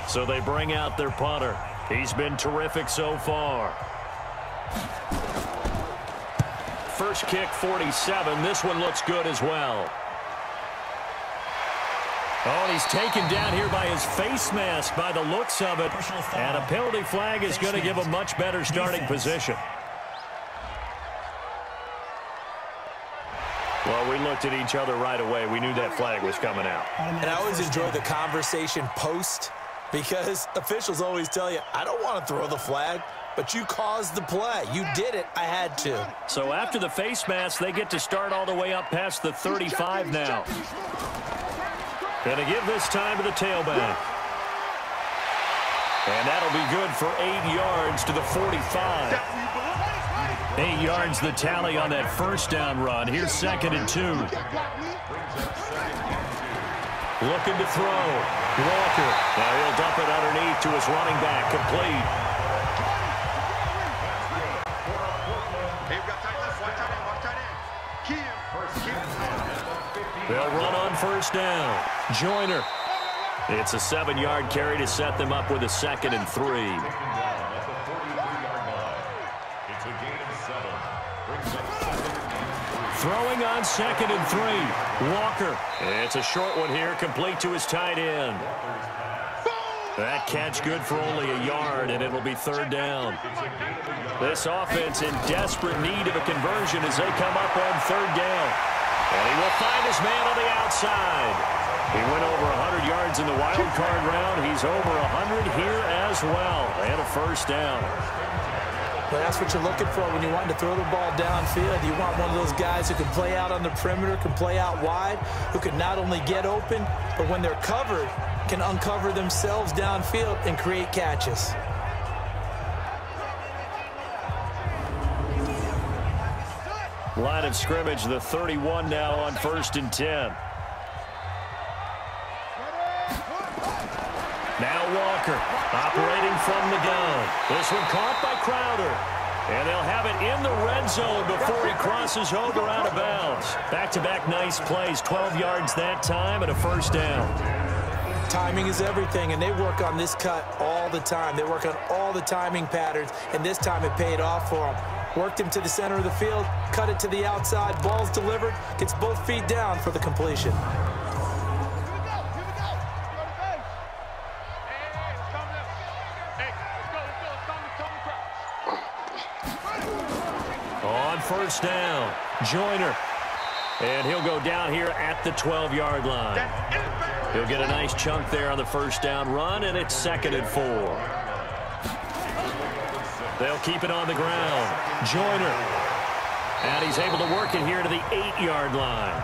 So they bring out their punter. He's been terrific so far. First kick, 47. This one looks good as well. Oh, and he's taken down here by his face mask by the looks of it. And a penalty flag is going to give a much better starting position. Well, we looked at each other right away. We knew that flag was coming out. And I always enjoy the conversation post, because officials always tell you, I don't want to throw the flag, but you caused the play. You did it. I had to. So after the face mask, they get to start all the way up past the 35 now. Going to give this time to the tailback. And that'll be good for 8 yards to the 45. 8 yards the tally on that first down run. Here's 2nd and 2. Looking to throw. Walker. Now he'll dump it underneath to his running back. Complete. They'll run on first down. Joyner. It's a 7-yard carry to set them up with a 2nd and 3. Throwing on 2nd and 3. Walker. It's a short one here, complete to his tight end. That catch good for only a yard, and it'll be 3rd down. This offense in desperate need of a conversion as they come up on 3rd down. And he will find his man on the outside. He went over 100 yards in the wild card round. He's over 100 here as well. And a first down. Well, that's what you're looking for when you want to throw the ball downfield. You want one of those guys who can play out on the perimeter, can play out wide, who can not only get open, but when they're covered, can uncover themselves downfield and create catches. Line of scrimmage, the 31 now on 1st and 10. Now Walker operating from the gun. This one caught by Crowder. And they'll have it in the red zone before he crosses over out of bounds. Back-to-back nice plays, 12 yards that time and a first down. Timing is everything, and they work on this cut all the time. They work on all the timing patterns, and this time it paid off for them. Worked him to the center of the field, cut it to the outside, ball's delivered, gets both feet down for the completion. On first down, Joyner. And he'll go down here at the 12-yard line. He'll get a nice chunk there on the first down run, and it's 2nd and 4. They'll keep it on the ground. Joyner. And he's able to work it here to the 8-yard line.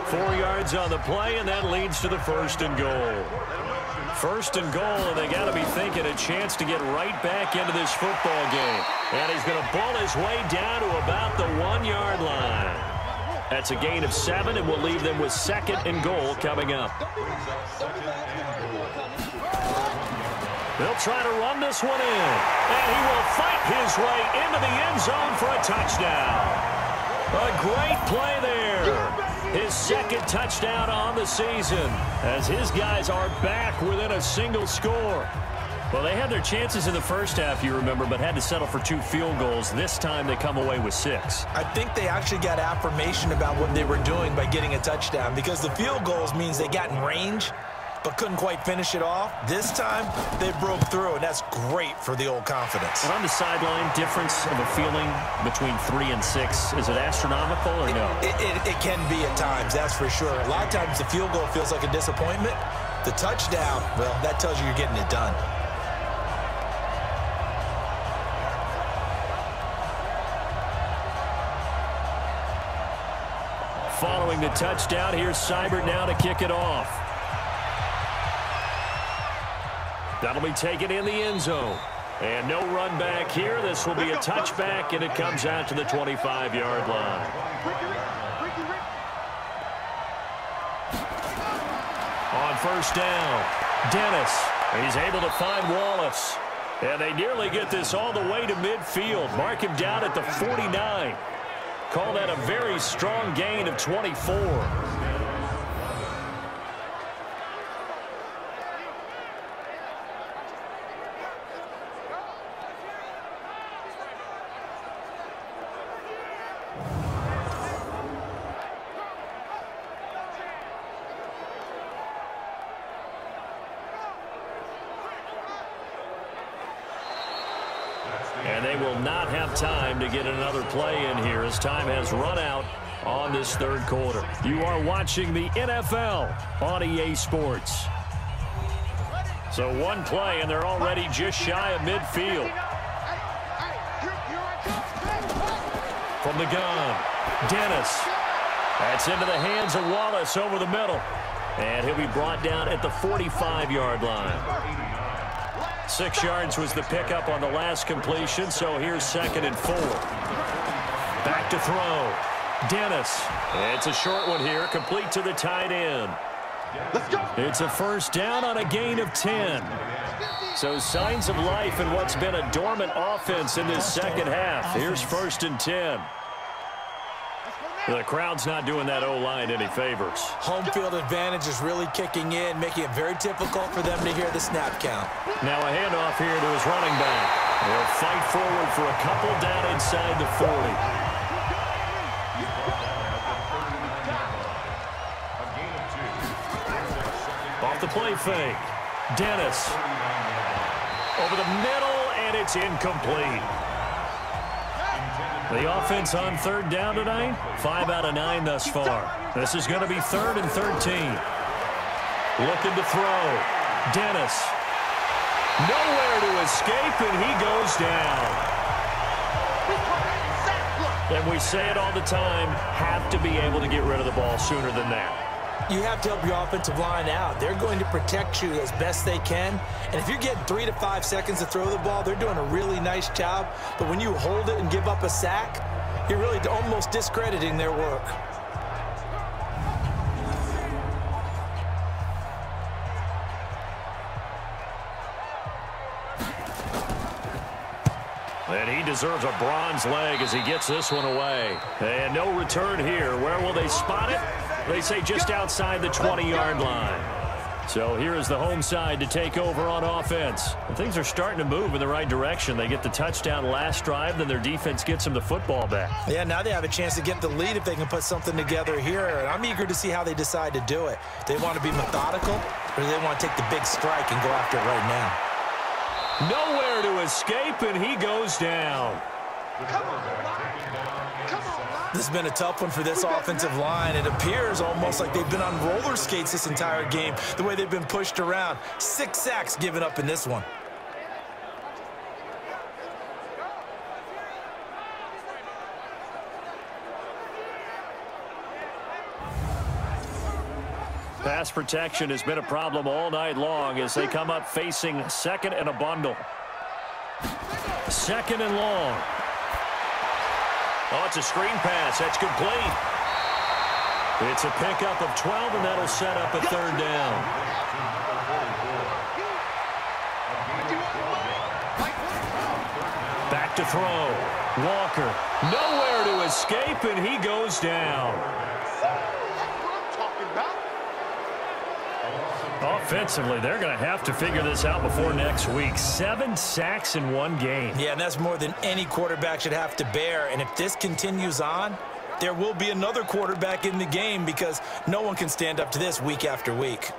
4 yards on the play, and that leads to the 1st and goal. 1st and goal, and they got to be thinking a chance to get right back into this football game. And he's going to ball his way down to about the 1-yard line. That's a gain of 7, and we'll leave them with 2nd and goal coming up. They'll try to run this one in, and he will fight his way into the end zone for a touchdown. A great play there. His 2nd touchdown on the season, as his guys are back within a single score. Well, they had their chances in the first half, you remember, but had to settle for 2 field goals. This time they come away with 6. I think they actually got affirmation about what they were doing by getting a touchdown, because the field goals means they got in range but couldn't quite finish it off. This time they broke through, and that's great for the old confidence. And on the sideline, difference of a feeling between 3 and 6, is it astronomical or no? It can be at times, that's for sure. A lot of times the field goal feels like a disappointment. The touchdown, well, that tells you you're getting it done. Following the touchdown, here's Seibert now to kick it off. That'll be taken in the end zone. And no run back here. This will be a touchback, and it comes out to the 25-yard line. On first down, Dennis. He's able to find Wallace. And they nearly get this all the way to midfield. Mark him down at the 49. Call that a very strong gain of 24. And they will not have time to get another play in here as time has run out on this 3rd quarter. You are watching the NFL on EA Sports. So 1 play, and they're already just shy of midfield. From the gun, Dennis. That's into the hands of Wallace over the middle. And he'll be brought down at the 45-yard line. 6 yards was the pickup on the last completion, so here's 2nd and 4. Back to throw. Dennis. It's a short one here, complete to the tight end. Let's go. It's a first down on a gain of 10. So signs of life in what's been a dormant offense in this second half. Here's 1st and 10. The crowd's not doing that O-line any favors. Home field advantage is really kicking in, making it very difficult for them to hear the snap count. Now a handoff here to his running back. They'll fight forward for a couple down inside the 40. Off the play fake. Dennis. Over the middle, and it's incomplete. The offense on 3rd down tonight, 5 out of 9 thus far. This is going to be 3rd and 13. Looking to throw. Dennis. Nowhere to escape, and he goes down. And we say it all the time, have to be able to get rid of the ball sooner than that. You have to help your offensive line out. They're going to protect you as best they can. And if you're getting 3 to 5 seconds to throw the ball, they're doing a really nice job. But when you hold it and give up a sack, you're really almost discrediting their work. And he deserves a bronze leg as he gets this one away. And no return here. Where will they spot it? They say just outside the 20-yard line. So here is the home side to take over on offense. And things are starting to move in the right direction. They get the touchdown last drive, then their defense gets them the football back. Yeah, now they have a chance to get the lead if they can put something together here. And I'm eager to see how they decide to do it. Do they want to be methodical, or do they want to take the big strike and go after it right now? Nowhere to escape, and he goes down. Come on, This has been a tough one for this offensive line. It appears almost like they've been on roller skates this entire game, the way they've been pushed around. 6 sacks given up in this one. Pass protection has been a problem all night long as they come up facing second and a bundle. Second and long. Oh, it's a screen pass. That's complete. It's a pickup of 12, and that'll set up a third down. Back to throw. Walker. Nowhere to escape, and he goes down. Offensively, they're going to have to figure this out before next week. 7 sacks in one game. Yeah, and that's more than any quarterback should have to bear. And if this continues on, there will be another quarterback in the game because no one can stand up to this week after week.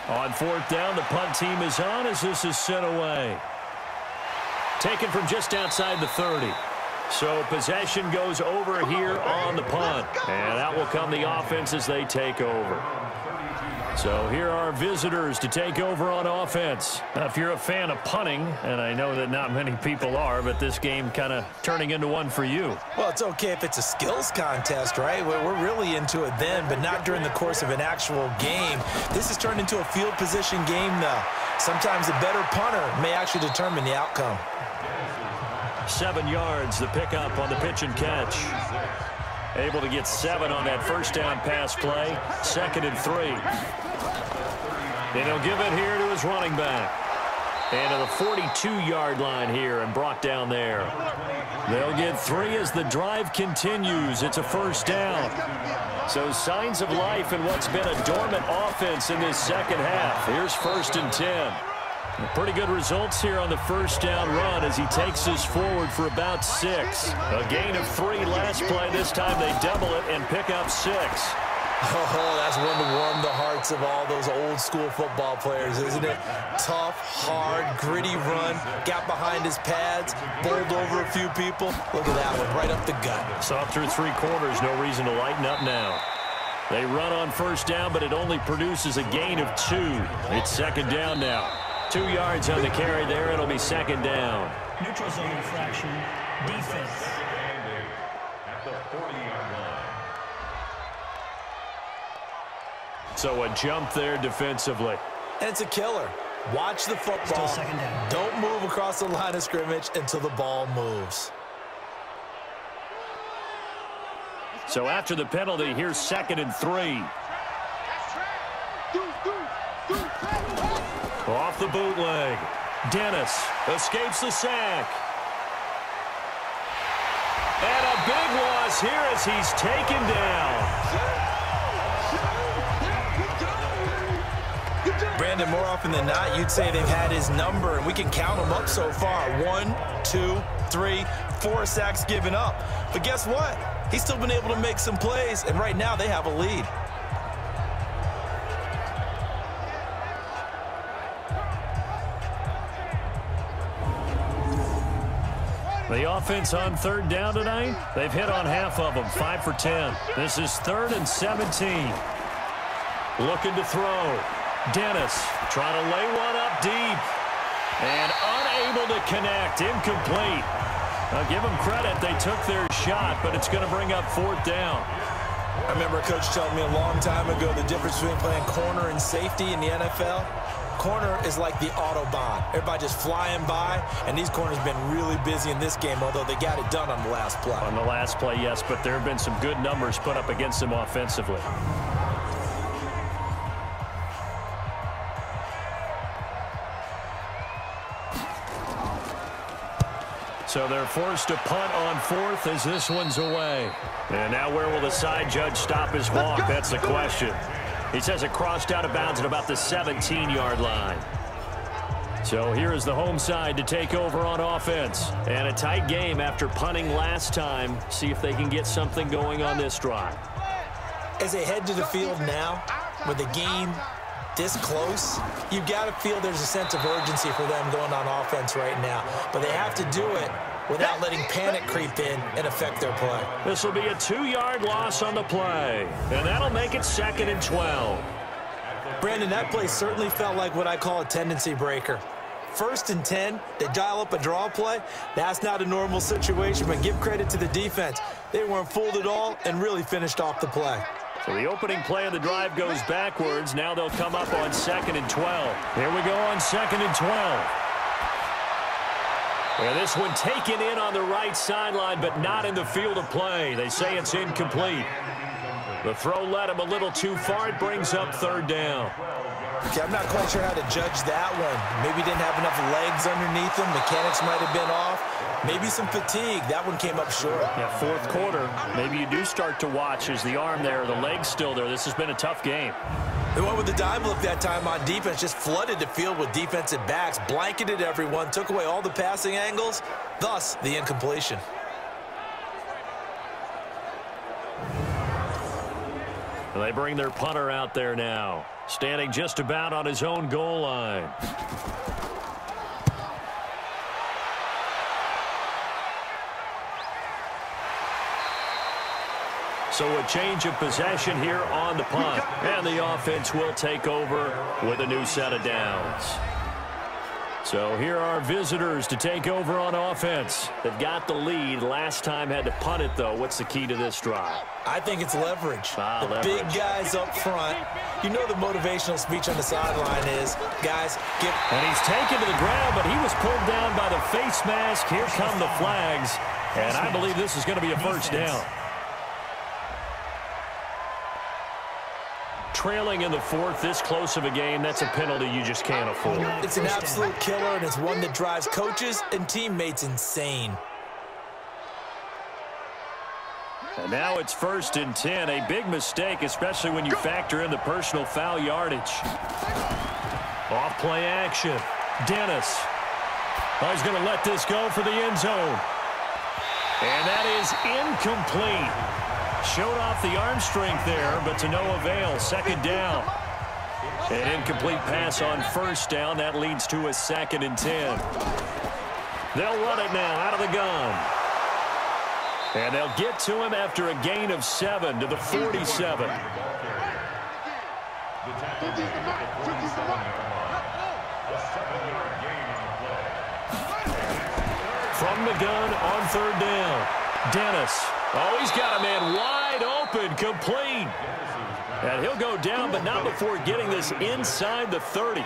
On fourth down, the punt team is on as this is sent away. Taken from just outside the 30. So possession goes over here on the punt. And out will come the offense as they take over. So here are visitors to take over on offense. Now, if you're a fan of punting, and I know that not many people are, but this game kind of turning into one for you. Well, it's okay if it's a skills contest, right? We're really into it then, but not during the course of an actual game. This has turned into a field position game, though. Sometimes a better punter may actually determine the outcome. 7 yards, the pickup on the pitch and catch. Able to get 7 on that first down pass play. 2nd and 3. And he'll give it here to his running back. And to the 42-yard line here and brought down there. They'll get 3 as the drive continues. It's a first down. So signs of life in what's been a dormant offense in this second half. Here's 1st and 10. Pretty good results here on the first down run as he takes this forward for about 6. A gain of 3 last play. This time they double it and pick up 6. Oh, that's one to warm the hearts of all those old school football players, isn't it? Tough, hard, gritty run. Got behind his pads, bowled over a few people. Look at that one, right up the gut. Saw through 3 quarters, no reason to lighten up now. They run on first down, but it only produces a gain of 2. It's 2nd down now. 2 yards on the carry there. It'll be 2nd down. Neutral zone infraction. Defense. At the 40-yard line. So a jump there defensively. And it's a killer. Watch the football. Still 2nd down. Don't move across the line of scrimmage until the ball moves. So after the penalty, here's 2nd and 3. Off the bootleg. Dennis escapes the sack. And a big loss here as he's taken down. Brandon, more often than not, you'd say they've had his number, and we can count them up so far. 1, 2, 3, 4 sacks given up. But guess what? He's still been able to make some plays, and right now they have a lead. The offense on 3rd down tonight, they've hit on half of them, 5 for 10. This is 3rd and 17. Looking to throw. Dennis trying to lay one up deep. And unable to connect, incomplete. I'll give them credit, they took their shot, but it's going to bring up 4th down. I remember a coach telling me a long time ago the difference between playing corner and safety in the NFL. Corner is like the Autobahn. Everybody just flying by, and these corners have been really busy in this game, although they got it done on the last play. On the last play, yes, but there have been some good numbers put up against them offensively. So they're forced to punt on 4th as this one's away. And now where will the side judge stop his walk? That's the question. He says it crossed out of bounds at about the 17-yard line. So here is the home side to take over on offense. And a tight game after punting last time. See if they can get something going on this drive. As they head to the field now, with the game this close, you've got to feel there's a sense of urgency for them going on offense right now. But they have to do it without letting panic creep in and affect their play. This will be a 2-yard loss on the play. And that'll make it 2nd and 12. Brandon, that play certainly felt like what I call a tendency breaker. 1st and 10, they dial up a draw play. That's not a normal situation, but give credit to the defense. They weren't fooled at all and really finished off the play. So the opening play of the drive goes backwards. Now they'll come up on 2nd and 12. Here we go on 2nd and 12. And this one taken in on the right sideline, but not in the field of play. They say it's incomplete. The throw led him a little too far. It brings up 3rd down. Okay, I'm not quite sure how to judge that one. Maybe didn't have enough legs underneath him. Mechanics might have been off. Maybe some fatigue. That one came up short. Yeah, 4th quarter. Maybe you do start to watch as the arm there, the leg's still there. This has been a tough game. They went with the dime look that time on defense, just flooded the field with defensive backs, blanketed everyone, took away all the passing angles, thus the incompletion. They bring their punter out there now, standing just about on his own goal line. So a change of possession here on the punt. And the offense will take over with a new set of downs. So here are visitors to take over on offense. They've got the lead. Last time had to punt it, though. What's the key to this drive? I think it's leverage. Leverage. Big guys up front. You know the motivational speech on the sideline is, guys, get... And he's taken to the ground, but he was pulled down by the face mask. Here come the flags. And I believe this is going to be a first down. Trailing in the 4th, this close of a game, that's a penalty you just can't afford. It's an absolute killer, and it's one that drives coaches and teammates insane. And now it's 1st and 10. A big mistake, especially when you factor in the personal foul yardage. Off play action. Dennis. Oh, he's going to let this go for the end zone. And that is incomplete. Showed off the arm strength there, but to no avail. 2nd down. An incomplete pass on 1st down. That leads to a 2nd and 10. They'll run it now out of the gun. And they'll get to him after a gain of 7 to the 47. From the gun on 3rd down. Dennis. Oh, he's got a man wide open, complete. And he'll go down, but not before getting this inside the 30.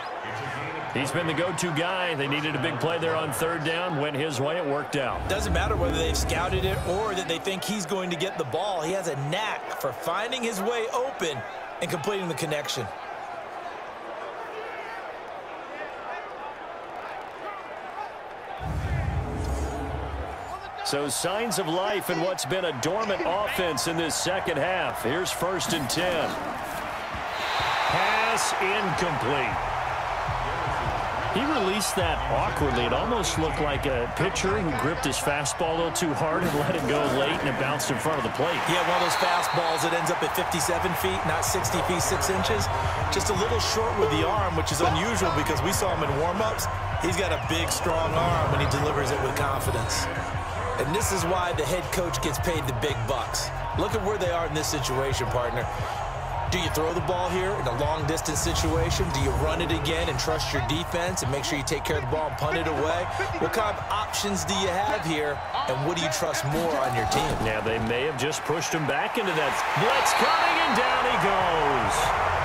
He's been the go-to guy. They needed a big play there on 3rd down. Went his way. It worked out. Doesn't matter whether they've scouted it or that they think he's going to get the ball. He has a knack for finding his way open and completing the connection. So signs of life in what's been a dormant offense in this 2nd half. Here's 1st and 10. Pass incomplete. He released that awkwardly. It almost looked like a pitcher who gripped his fastball a little too hard and let it go late, and it bounced in front of the plate. Yeah, one of those fastballs that ends up at 57 feet, not 60 feet, 6 inches. Just a little short with the arm, which is unusual because we saw him in warm-ups. He's got a big, strong arm when he delivers it with confidence. And this is why the head coach gets paid the big bucks. Look at where they are in this situation, partner. Do you throw the ball here in a long-distance situation? Do you run it again and trust your defense and make sure you take care of the ball and punt it away? What kind of options do you have here, and what do you trust more on your team? Yeah, they may have just pushed him back into that blitz coming, and down he goes.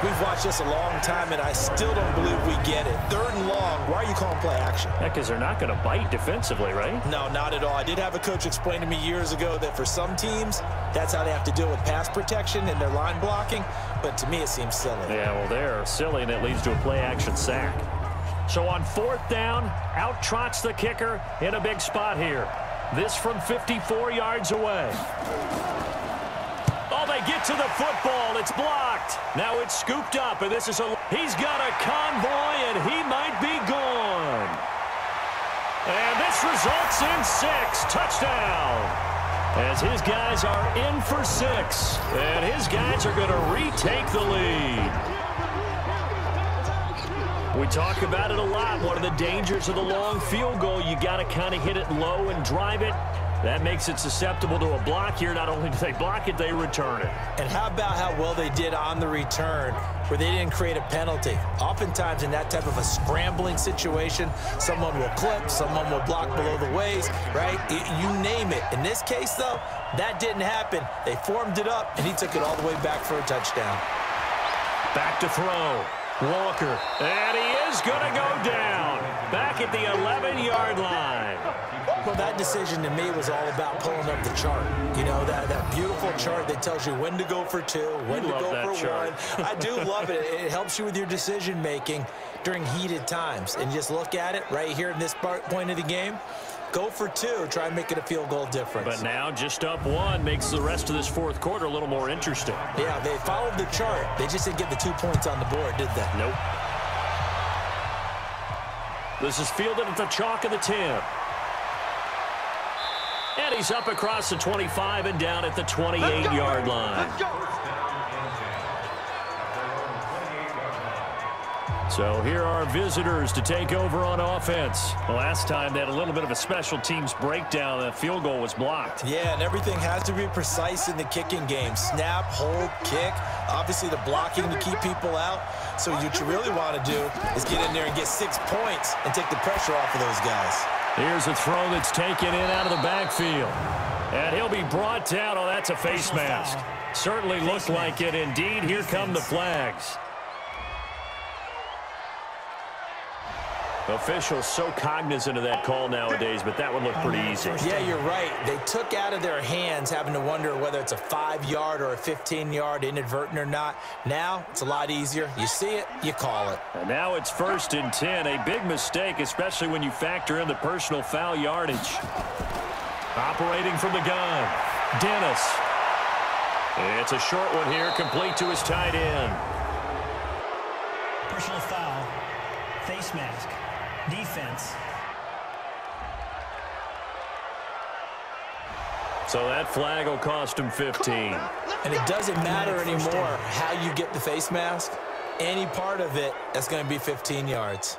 We've watched this a long time, and I still don't believe we get it. 3rd and long, why are you calling play action? Yeah, because they're not going to bite defensively, right? No, not at all. I did have a coach explain to me years ago that for some teams, that's how they have to deal with pass protection and their line blocking, but to me it seems silly. Yeah, well, they're silly, and it leads to a play action sack. So on 4th down, out trots the kicker in a big spot here. This from 54 yards away. Oh, they get to the football. It's blocked. Now it's scooped up, and he's got a convoy, and he might be gone. And this results in 6. Touchdown. As his guys are in for 6. And his guys are going to retake the lead. We talk about it a lot. One of the dangers of the long field goal, you got to kind of hit it low and drive it. That makes it susceptible to a block here. Not only do they block it, they return it. And how about how well they did on the return where they didn't create a penalty? Oftentimes in that type of a scrambling situation, someone will clip, someone will block below the waist, right? You name it. In this case, though, that didn't happen. They formed it up, and he took it all the way back for a touchdown. Back to throw. Walker. And he is going to go down. Back at the 11-yard line. Well, that decision to me was all about pulling up the chart. You know, that beautiful chart that tells you when to go for 2, when to go for 1. I do love it. It helps you with your decision-making during heated times. And just look at it right here in this point of the game. Go for 2. Try and make it a field goal difference. But now just up 1 makes the rest of this 4th quarter a little more interesting. Yeah, they followed the chart. They just didn't get the 2 points on the board, did they? Nope. This is fielded at the chalk of the 10. And he's up across the 25 and down at the 28-yard line. So here are visitors to take over on offense. The last time they had a little bit of a special teams breakdown. The field goal was blocked. Yeah, and everything has to be precise in the kicking game. Snap, hold, kick. Obviously the blocking to keep people out. So what you really want to do is get in there and get 6 points and take the pressure off of those guys. Here's a throw that's taken in out of the backfield. And he'll be brought down. Oh, that's a face mask. Certainly looked like it indeed. Here come the flags. Officials so cognizant of that call nowadays, but that one looked pretty easy. Yeah, you're right. They took out of their hands having to wonder whether it's a 5-yard or a 15-yard inadvertent or not. Now it's a lot easier. You see it, you call it. And now it's 1st and 10. A big mistake, especially when you factor in the personal foul yardage. Operating from the gun, Dennis. It's a short one here, complete to his tight end. Personal foul, face mask. Defense. So that flag will cost him 15. And it doesn't matter anymore how you get the face mask. Any part of it, that's going to be 15 yards.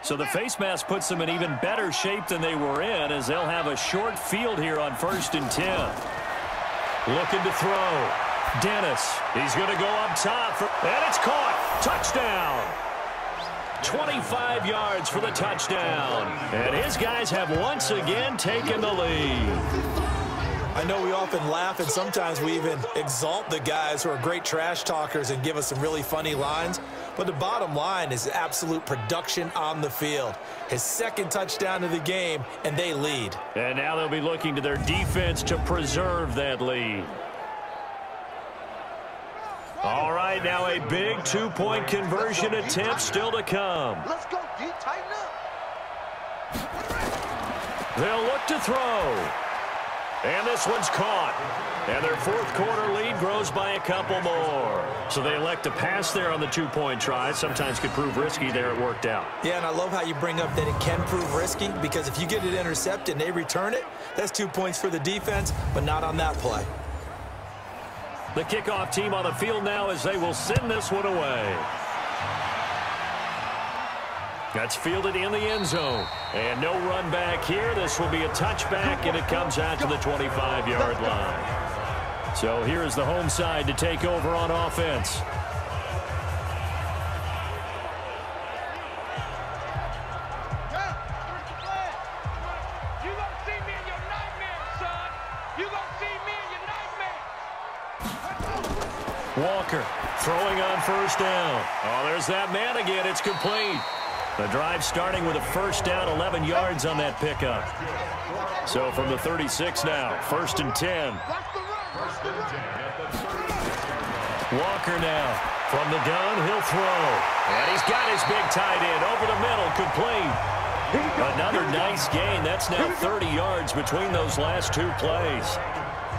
So the face mask puts them in even better shape than they were in, as they'll have a short field here on 1st and 10. Looking to throw. Dennis, he's going to go up top, and it's caught. Touchdown. 25 yards for the touchdown. And his guys have once again taken the lead. I know we often laugh, and sometimes we even exalt the guys who are great trash talkers and give us some really funny lines. But the bottom line is absolute production on the field. His 2nd touchdown of the game, and they lead. And now they'll be looking to their defense to preserve that lead. All right, now a big 2-point conversion attempt still to come. Let's go, D. Tighten up. They'll look to throw. And this one's caught. And their 4th quarter lead grows by a couple more. So they elect to pass there on the 2-point try. Sometimes could prove risky. There it worked out. Yeah, and I love how you bring up that it can prove risky, because if you get it intercepted and they return it, that's 2 points for the defense, but not on that play. The kickoff team on the field now as they will send this one away. That's fielded in the end zone. And no run back here. This will be a touchback, and it comes out to the 25-yard line. So here is the home side to take over on offense. Walker throwing on 1st down. Oh, there's that man again. It's complete. The drive starting with a 1st down, 11 yards on that pickup. So from the 36 now, 1st and 10. Walker now From the gun, he'll throw. And he's got his big tight end over the middle, complete. Another nice gain. That's now 30 yards between those last two plays.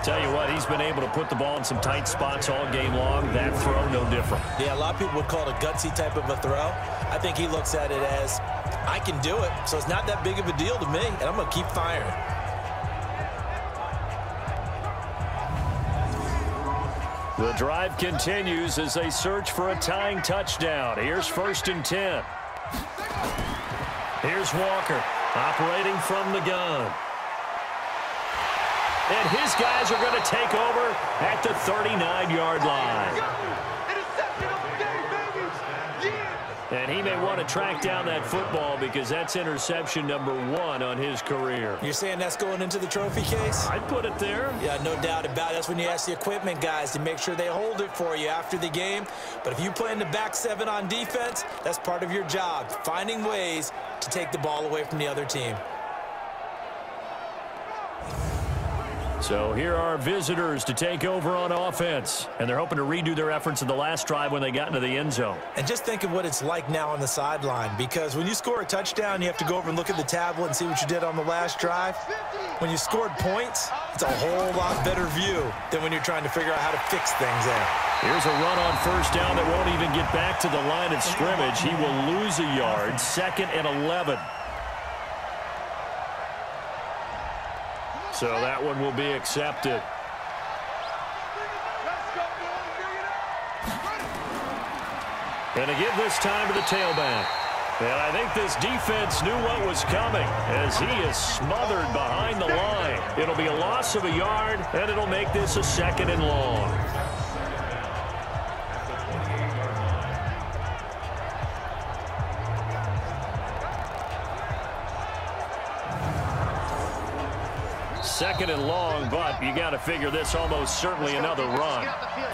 Tell you what, he's been able to put the ball in some tight spots all game long. That throw, no different. Yeah, a lot of people would call it a gutsy type of a throw. I think he looks at it as, I can do it, so it's not that big of a deal to me, and I'm going to keep firing. The drive continues as they search for a tying touchdown. Here's 1st and 10. Here's Walker operating from the gun. And his guys are going to take over at the 39-yard line. And he may want to track down that football because that's interception number 1 on his career. You're saying that's going into the trophy case? I'd put it there. Yeah, no doubt about it. That's when you ask the equipment guys to make sure they hold it for you after the game. But if you play in the back 7 on defense, that's part of your job, finding ways to take the ball away from the other team. So here are visitors to take over on offense. And they're hoping to redo their efforts in the last drive when they got into the end zone. And just think of what it's like now on the sideline, because when you score a touchdown, you have to go over and look at the tablet and see what you did on the last drive. When you scored points, it's a whole lot better view than when you're trying to figure out how to fix things there. Here's a run on 1st down that won't even get back to the line of scrimmage. He will lose a yard. 2nd and 11. So that one will be accepted. And to give this time to the tailback. And I think this defense knew what was coming as he is smothered behind the line. It'll be a loss of a yard, and it'll make this a 2nd and long. Second and long, but you got to figure this almost certainly another run.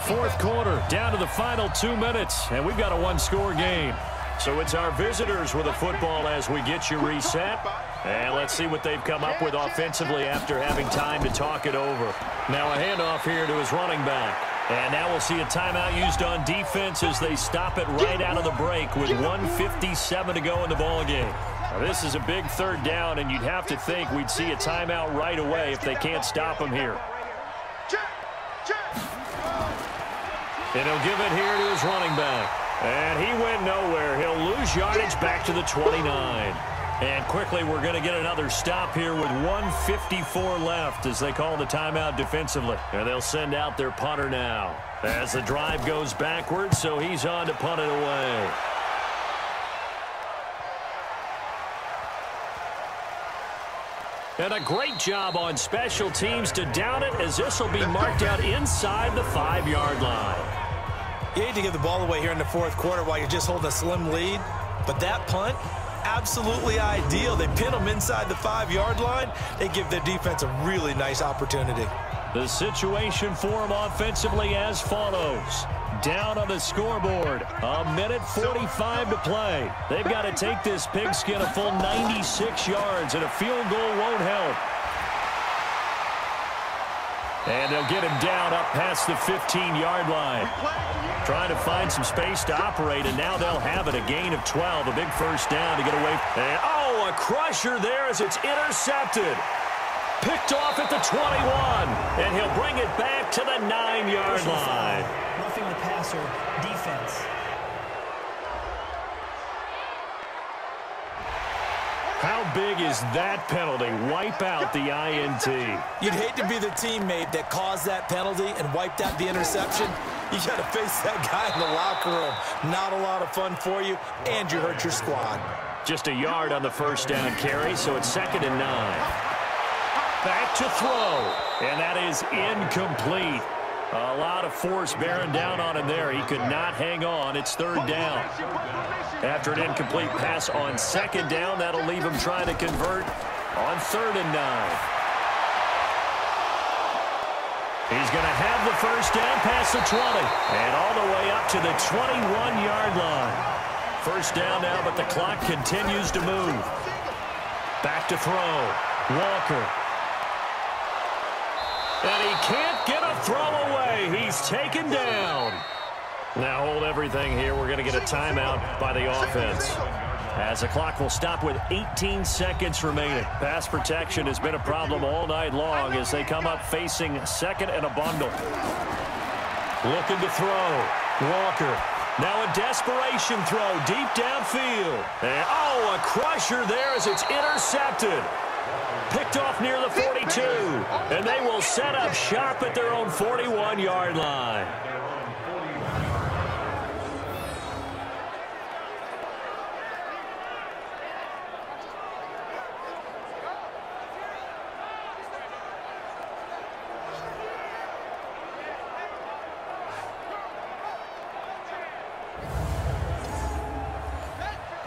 4th quarter, down to the final 2 minutes, and we've got a 1-score game. So it's our visitors with a football as we get you reset. And let's see what they've come up with offensively after having time to talk it over. Now a handoff here to his running back. And now we'll see a timeout used on defense as they stop it right out of the break with 1:57 to go in the ballgame. Now this is a big 3rd down, and you'd have to think we'd see a timeout right away if they can't stop him here. And he'll give it here to his running back. And he went nowhere. He'll lose yardage back to the 29. And quickly we're going to get another stop here with 1:54 left as they call the timeout defensively. And they'll send out their punter now as the drive goes backwards, so he's on to punt it away. And a great job on special teams to down it as this will be marked out inside the 5-yard line. You hate to give the ball away here in the 4th quarter while you're just holding a slim lead, but that punt, absolutely ideal. They pin them inside the 5-yard line. They give their defense a really nice opportunity. The situation for them offensively as follows. Down on the scoreboard, 1:45 to play. They've got to take this pigskin a full 96 yards, and a field goal won't help. And they'll get him down up past the 15-yard line. Trying to find some space to operate, and now they'll have it. A gain of 12, a big 1st down to get away. And, oh, a crusher there as it's intercepted. Picked off at the 21, and he'll bring it back to the 9-yard line. Roughing the passer, defense. How big is that penalty? Wipe out the INT. You'd hate to be the teammate that caused that penalty and wiped out the interception. You got to face that guy in the locker room. Not a lot of fun for you, and you hurt your squad. Just a yard on the 1st down carry, so it's 2nd and 9. Back to throw, and that is incomplete. A lot of force bearing down on him there. He could not hang on. It's 3rd down. After an incomplete pass on 2nd down, that'll leave him trying to convert on 3rd and 9. He's going to have the 1st down past the 20 and all the way up to the 21-yard line. 1st down now, but the clock continues to move. Back to throw. Walker. And he can't get a throw away. He's taken down. Now hold everything here. We're going to get a timeout by the offense, as the clock will stop with 18 seconds remaining. Pass protection has been a problem all night long as they come up facing second and a bundle. Looking to throw. Walker. Now a desperation throw deep downfield. And, oh, a crusher there as it's intercepted. Picked off near the 42. And they will set up shop at their own 41-yard line.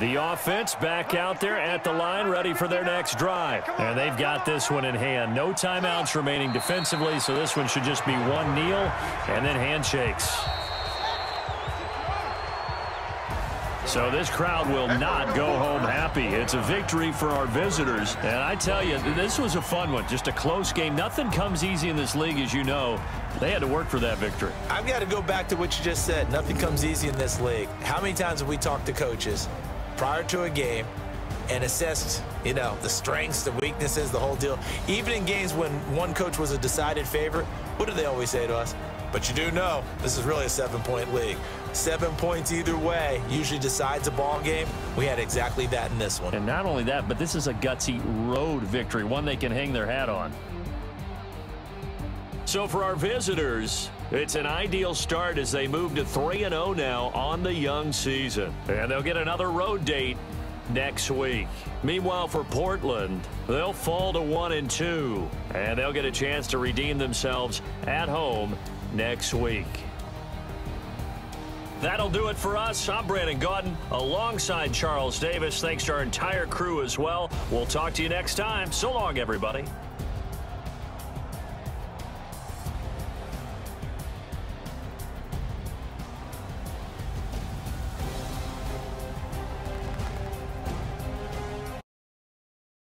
The offense back out there at the line, ready for their next drive. And they've got this one in hand. No timeouts remaining defensively, so this one should just be one kneel and then handshakes. So this crowd will not go home happy. It's a victory for our visitors. And I tell you, this was a fun one. Just a close game. Nothing comes easy in this league, as you know. They had to work for that victory. I've got to go back to what you just said. Nothing comes easy in this league. How many times have we talked to coaches prior to a game and assessed, you know, the strengths, the weaknesses, the whole deal? Even in games when one coach was a decided favorite, what do they always say to us? But you do know this is really a 7-point league. 7 points either way usually decides a ball game. We had exactly that in this one. And not only that, but this is a gutsy road victory, one they can hang their hat on. So for our visitors, it's an ideal start as they move to 3-0 now on the young season. And they'll get another road date next week. Meanwhile, for Portland, they'll fall to 1-2, and they'll get a chance to redeem themselves at home next week. That'll do it for us. I'm Brandon Gaudin alongside Charles Davis. Thanks to our entire crew as well. We'll talk to you next time. So long, everybody.